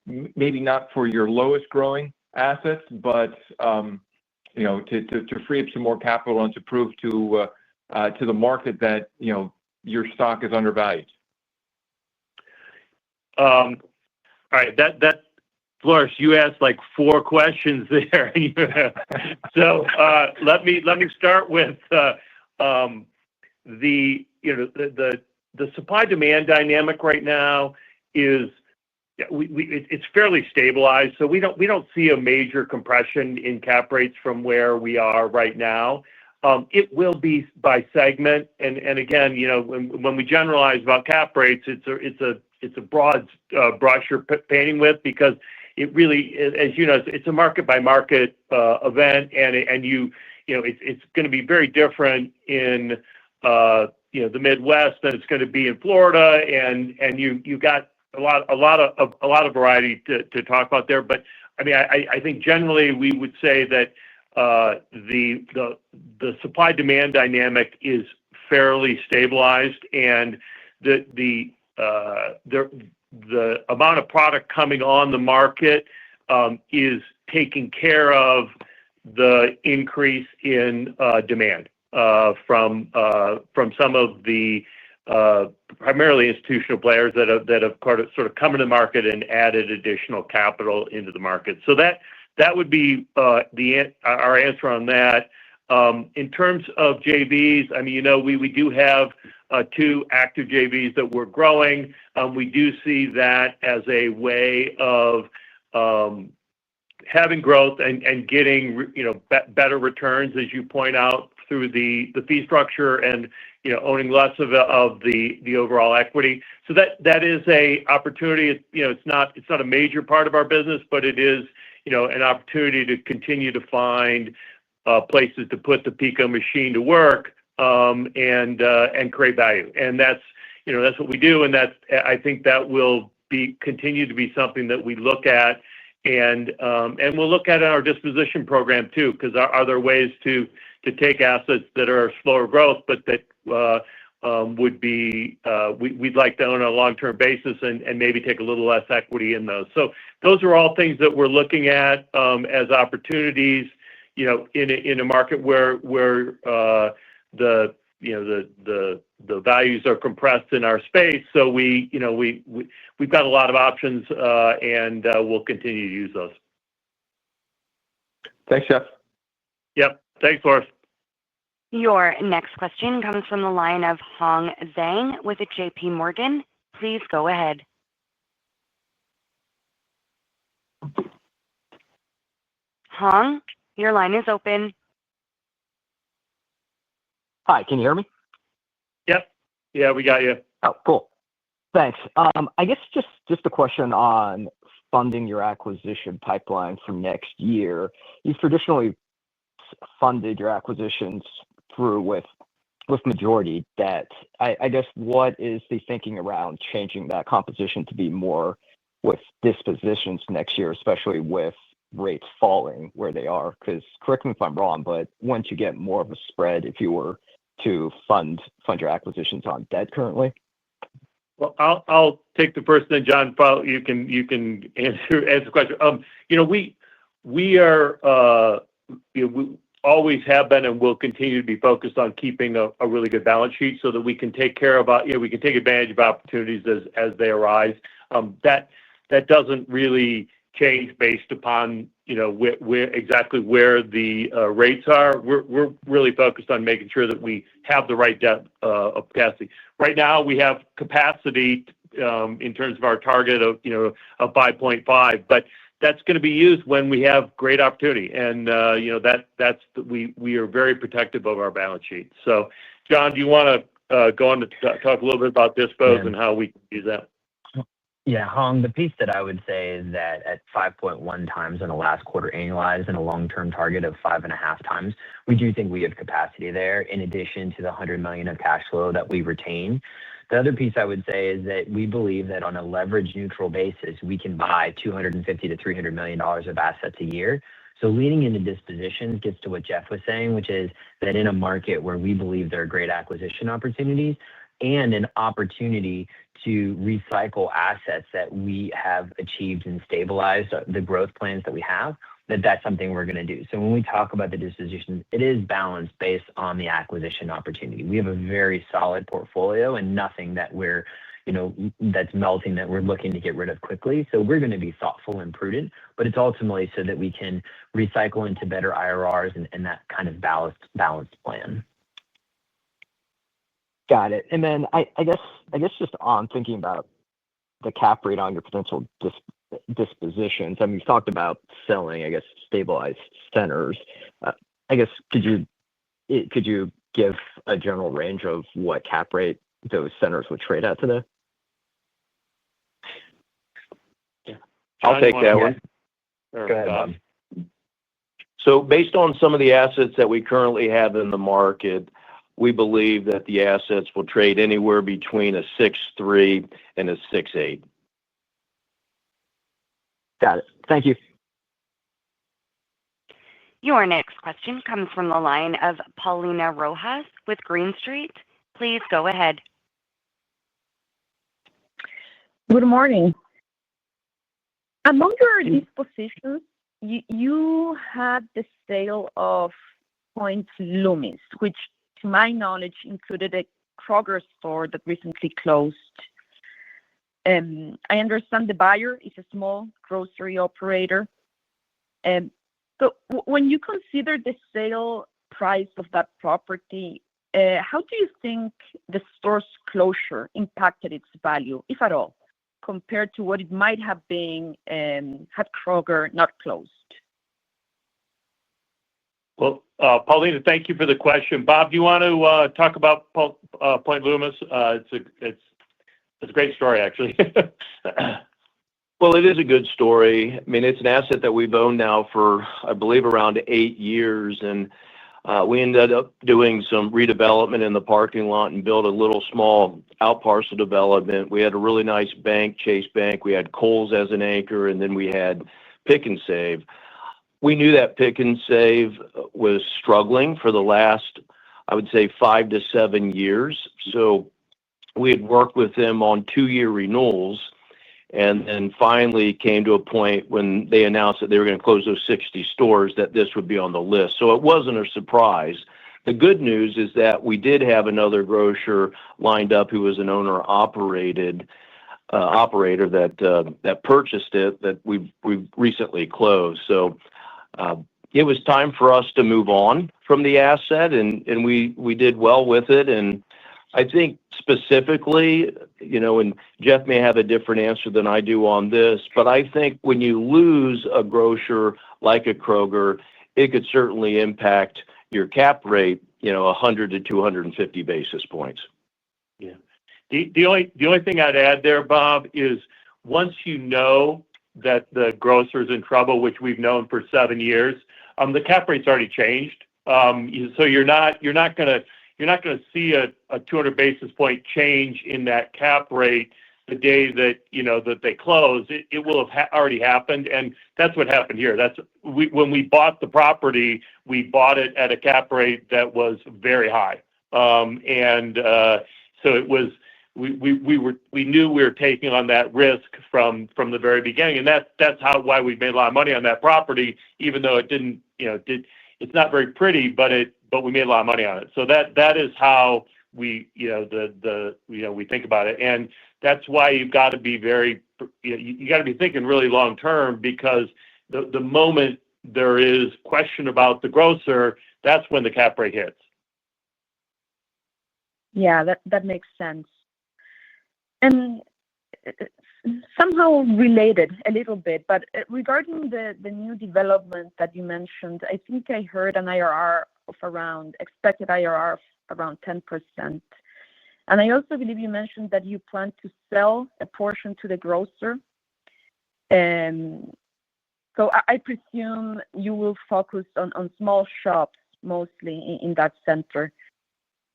maybe not for your lowest growing assets, but to free up some more capital and to prove to the market that your stock is undervalued. All right, Floris, you asked like 4 questions there. So let me start with the supply-demand dynamic right now is it's fairly stabilized. So we don't see a major compression in cap rates from where we are right now. It will be by segment, and again, when we generalize about cap rates, it's it's a broad brush you're painting with, because it really, as you know, it's a market by market event, and it's going to be very different in the Midwest than it's going to be in Florida, and you got a lot of variety to talk about there. But I mean, I think generally we would say that the supply demand dynamic is fairly stabilized, and the amount of product coming on the market is taking care of the increase in demand from some of the primarily institutional players that have sort of come into the market and added additional capital into the market. So that would be our answer on that. In terms of JVs, I mean, we do have 2 active JVs that we're growing. We do see that as a way of having growth and getting better returns, as you point out, through the fee structure and owning less of the overall equity. So that is a opportunity. It's not a major part of our business, but it is an opportunity to continue to find places to put the PECO machine to work and create value. And that's what we do, and I think that will continue to be something that we look at, and we'll look at in our disposition program too, because are there ways to take assets that are slower growth, but that would be we'd like to own on a long-term basis and maybe take a little less equity in those. So those are all things that we're looking at as opportunities, in a market where the values are compressed in our space. So we've got a lot of options, and we'll continue to use those. Thanks, Jeff. Yep. Thanks, Floris. Your next question comes from the line of Hong Zhang with J.P. Morgan. Please go ahead. Hong, your line is open. Hi, can you hear me? Yep. Yeah, we got you. Oh, cool. Thanks. I guess just a question on funding your acquisition pipeline for next year. You've traditionally funded your acquisitions through with majority debt. I guess what is the thinking around changing that composition to be more with dispositions next year, especially with rates falling where they are? Because correct me if I'm wrong, but once you get more of a spread, if you were to fund your acquisitions on debt currently. Well, I'll take the first, then John, you can answer the question. We are we always have been and will continue to be focused on keeping a really good balance sheet so that we can take care of we can take advantage of opportunities as they arise. That doesn't really change based upon exactly where the rates are. We're really focused on making sure that we have the right debt capacity. Right now, we have capacity in terms of our target of 5.5, but that's going to be used when we have great opportunity, and we are very protective of our balance sheet. So, John, do you want to go on to talk a little bit about dispos and how we can use that? Yeah, Hong, the piece that I would say is that at 5.1 times in the last quarter annualized and a long-term target of 5.5 times, we do think we have capacity there in addition to the $100 million of cash flow that we retain. The other piece I would say is that we believe that on a leverage neutral basis, we can buy $250 to $300 million of assets a year. So leaning into dispositions gets to what Jeff was saying, which is that in a market where we believe there are great acquisition opportunities and an opportunity to recycle assets that we have achieved and stabilized the growth plans that we have, that's something we're going to do. So when we talk about the dispositions, it is balanced based on the acquisition opportunity. We have a very solid portfolio and nothing that we're, that's melting that we're looking to get rid of quickly. So we're going to be thoughtful and prudent, but it's ultimately so that we can recycle into better IRRs and that kind of balanced plan. Got it. And then I guess just on thinking about the cap rate on your potential dispositions. I mean, you've talked about selling, I guess, stabilized centers. I guess could you give a general range of what cap rate those centers would trade at today? I'll take that one. Go ahead, Bob. So based on some of the assets that we currently have in the market, we believe that the assets will trade anywhere between a 6.3 and a 6.8. Got it. Thank you. Your next question comes from the line of Paulina Rojas with Green Street. Please go ahead. Good morning. Among your dispositions, you had the sale of Point Loomis, which, to my knowledge, included a Kroger store that recently closed. I understand the buyer is a small grocery operator. So when you consider the sale price of that property, how do you think the store's closure impacted its value, if at all, compared to what it might have been had Kroger not closed? Well, Paulina, thank you for the question. Bob, do you want to talk about Point Loomis? It's a great story, actually. Well, it is a good story. I mean, it's an asset that we've owned now for, I believe, around 8 years. And we ended up doing some redevelopment in the parking lot and built a little small out parcel development. We had a really nice bank, Chase Bank. We had Kohl's as an anchor, and then we had Pick and Save. We knew that Pick and Save was struggling for the last, I would say, 5 to 7 years. So we had worked with them on 2-year renewals, and then finally came to a point when they announced that they were going to close those 60 stores, that this would be on the list. So it wasn't a surprise. The good news is that we did have another grocer lined up who was an owner-operated operator that purchased it that we've recently closed. So it was time for us to move on from the asset, and we did well with it. And I think specifically, and Jeff may have a different answer than I do on this, but I think when you lose a grocer like a Kroger, it could certainly impact your cap rate, 100 to 250 basis points. Yeah. The only thing I'd add there, Bob, is once you know that the grocer's in trouble, which we've known for 7 years, the cap rate's already changed. So you're not going to see a 200 basis point change in that cap rate the day that that they close. It will have already happened, and that's what happened here. When we bought the property, we bought it at a cap rate that was very high, and so it was. We knew we were taking on that risk from the very beginning, and that's why we made a lot of money on that property, even though it didn't. It's not very pretty, but we made a lot of money on it. So that is how we we think about it, and that's why you've got to be you got to be thinking really long term, because the moment there is question about the grocer, that's when the cap rate hits. Yeah, that makes sense. And somehow related a little bit, but regarding the new development that you mentioned, I think I heard an expected IRR of around 10%. And I also believe you mentioned that you plan to sell a portion to the grocer. So I presume you will focus on small shops mostly in that center.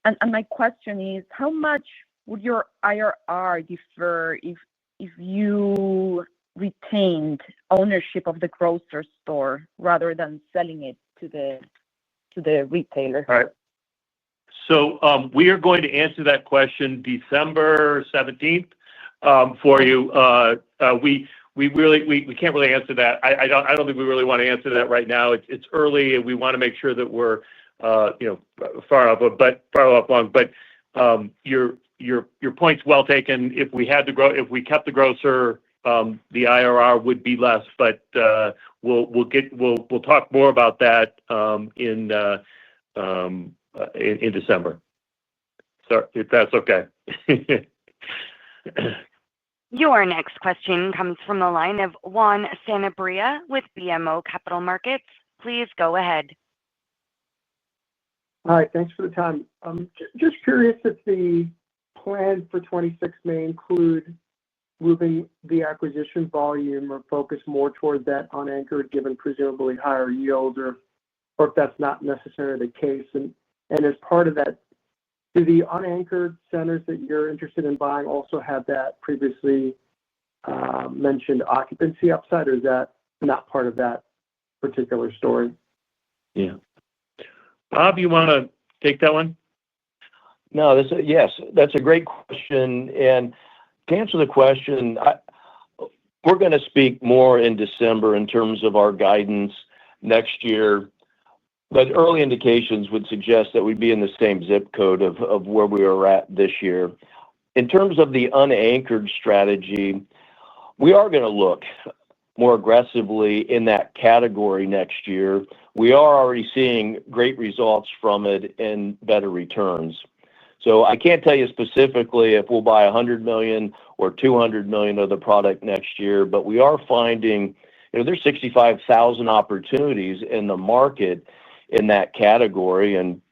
And my question is, how much would your IRR differ if you retained ownership of the grocery store rather than selling it to the retailer? All right. So we are going to answer that question December 17th for you. We can't really answer that. I don't think we really want to answer that right now. It's early, and we want to make sure that we're far along. But your point's well taken. If we kept the grocer, the IRR would be less. But we'll talk more about that in December. So if that's okay. Your next question comes from the line of Juan Sanabria with BMO Capital Markets. Please go ahead. Hi, thanks for the time. Just curious if the plan for 26 may include moving the acquisition volume or focus more toward that unanchored, given presumably higher yields, or if that's not necessarily the case? And as part of that, do the unanchored centers that you're interested in buying also have that previously mentioned occupancy upside, or is that not part of that particular story? Yeah. Bob, you want to take that one? No, yes, that's a great question. And to answer the question, we're going to speak more in December in terms of our guidance next year. But early indications would suggest that we'd be in the same zip code of where we were at this year. In terms of the unanchored strategy, we are going to look more aggressively in that category next year. We are already seeing great results from it and better returns. So I can't tell you specifically if we'll buy $100 million or $200 million of the product next year, but we are finding, there's 65,000 opportunities in the market in that category. And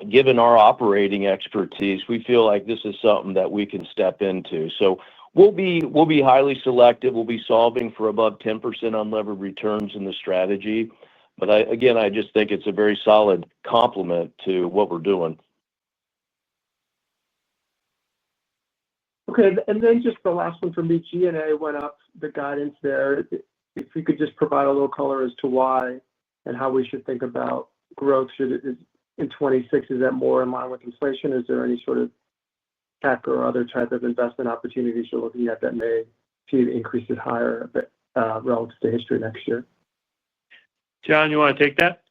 given our operating expertise, we feel like this is something that we can step into. So we'll be highly selective. We'll be solving for above 10% unlevered returns in the strategy. But I just think it's a very solid complement to what we're doing. Okay, and then just the last one for me, G&A went up, the guidance there. If you could just provide a little color as to why and how we should think about growth. In 26, is that more in line with inflation? Is there any sort of tech or other type of investment opportunities you're looking at that may see the increases higher relative to history next year? John, you want to take that?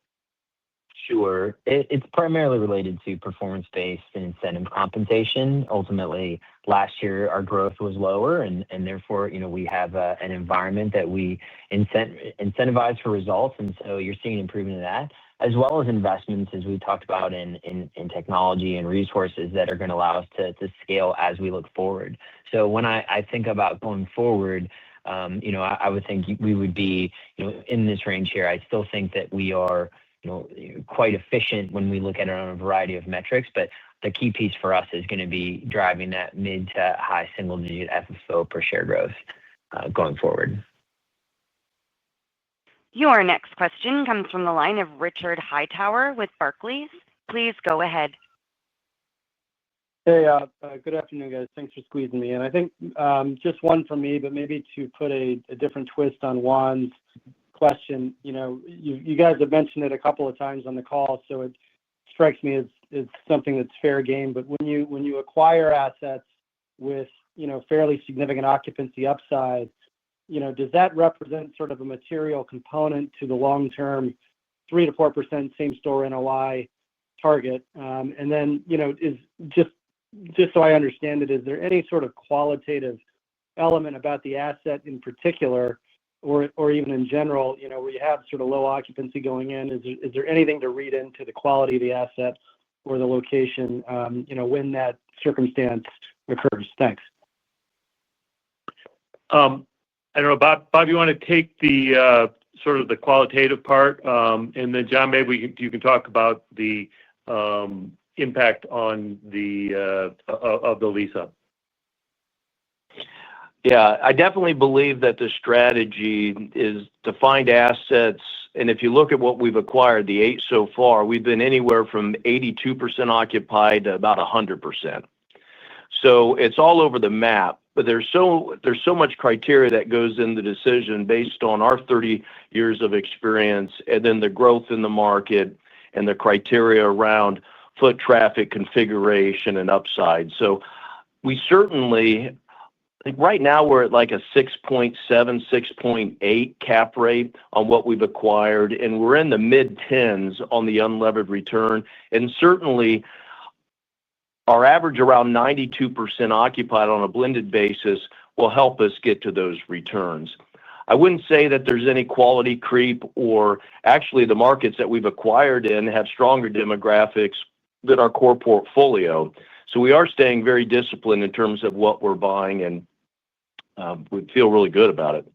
Sure. It's primarily related to performance-based and incentive compensation. Ultimately, last year, our growth was lower, and therefore, we have an environment that we incentivize for results. And so you're seeing improvement in that, as well as investments, as we talked about, in technology and resources that are going to allow us to scale as we look forward. So when I think about going forward, I would think we would be, in this range here. I still think that we are quite efficient when we look at it on a variety of metrics, but the key piece for us is going to be driving that mid to high single-digit FFO per share growth going forward. Your next question comes from the line of Richard Hightower with Barclays. Please go ahead. Hey, good afternoon, guys. Thanks for squeezing me in. I think just one from me, but maybe to put a different twist on Juan's question. You guys have mentioned it a couple of times on the call, so it strikes me as something that's fair game. But when you acquire assets with fairly significant occupancy upside, does that represent sort of a material component to the long-term 3 to 4% same-store NOI target? And then is just so I understand it, is there any sort of qualitative element about the asset in particular, or even in general, where you have sort of low occupancy going in? Is there anything to read into the quality of the asset or the location, when that circumstance occurs? Thanks. I don't know, Bob, you want to take the sort of the qualitative part, and then John, maybe you can talk about the impact on the of the lease-up. Yeah, I definitely believe that the strategy is to find assets. And if you look at what we've acquired, the 8 so far, we've been anywhere from 82% occupied to about 100%. So it's all over the map. But there's so much criteria that goes in the decision based on our 30 years of experience, and then the growth in the market and the criteria around foot traffic configuration and upside. So we certainly, right now, we're at like a 6.7, 6.8 cap rate on what we've acquired, and we're in the mid-10s on the unlevered return. And certainly, our average around 92% occupied on a blended basis will help us get to those returns. I wouldn't say that there's any quality creep, or actually the markets that we've acquired in have stronger demographics than our core portfolio. So we are staying very disciplined in terms of what we're buying, and we feel really good about it.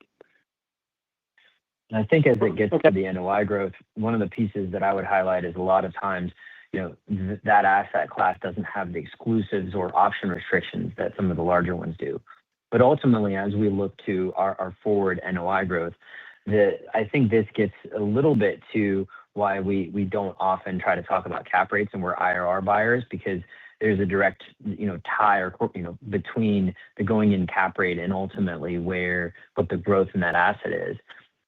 And I think as it gets to the NOI growth, one of the pieces that I would highlight is a lot of times, that asset class doesn't have the exclusives or option restrictions that some of the larger ones do. But ultimately, as we look to our forward NOI growth, I think this gets a little bit to why we don't often try to talk about cap rates and we're IRR buyers, because there's a direct tie or between the going in cap rate and ultimately what the growth in that asset is.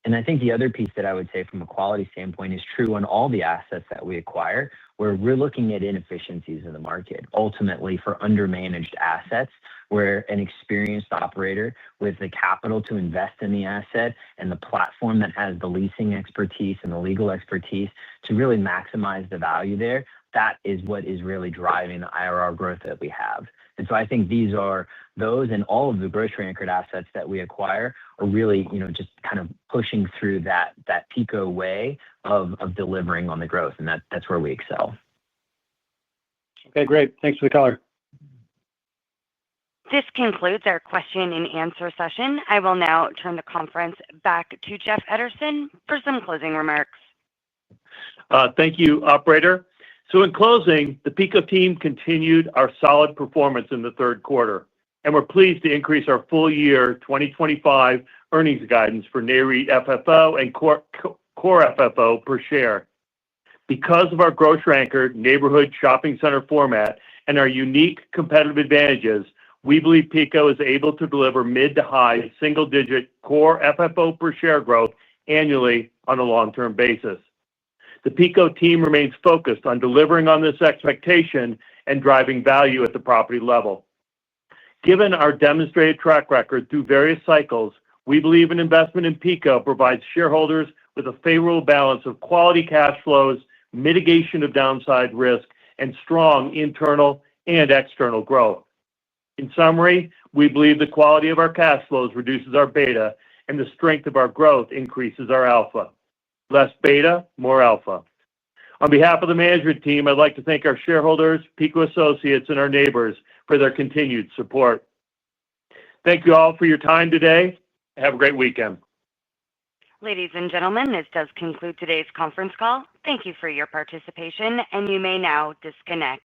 And I think the other piece that I would say from a quality standpoint is true on all the assets that we acquire, where we're looking at inefficiencies in the market. Ultimately, for undermanaged assets, where an experienced operator with the capital to invest in the asset and the platform that has the leasing expertise and the legal expertise to really maximize the value there, that is what is really driving the IRR growth that we have. And so I think those and all of the grocery anchored assets that we acquire are really, just kind of pushing through that PECO way of delivering on the growth. And that's where we excel. Okay, great. Thanks for the color. This concludes our question and answer session. I will now turn the conference back to Jeff Edison for some closing remarks. Thank you, operator. So in closing, the PECO team continued our solid performance in the third quarter, and we're pleased to increase our full year 2025 earnings guidance for NAREIT FFO and core FFO per share. Because of our grocery-anchored neighborhood shopping center format and our unique competitive advantages, we believe PECO is able to deliver mid to high single-digit core FFO per share growth annually on a long-term basis. The PECO team remains focused on delivering on this expectation and driving value at the property level. Given our demonstrated track record through various cycles, we believe an investment in PECO provides shareholders with a favorable balance of quality cash flows, mitigation of downside risk, and strong internal and external growth. In summary, we believe the quality of our cash flows reduces our beta, and the strength of our growth increases our alpha. Less beta, more alpha. On behalf of the management team, I'd like to thank our shareholders, PECO associates, and our neighbors for their continued support. Thank you all for your time today. Have a great weekend. Ladies and gentlemen, this does conclude today's conference call. Thank you for your participation, and you may now disconnect.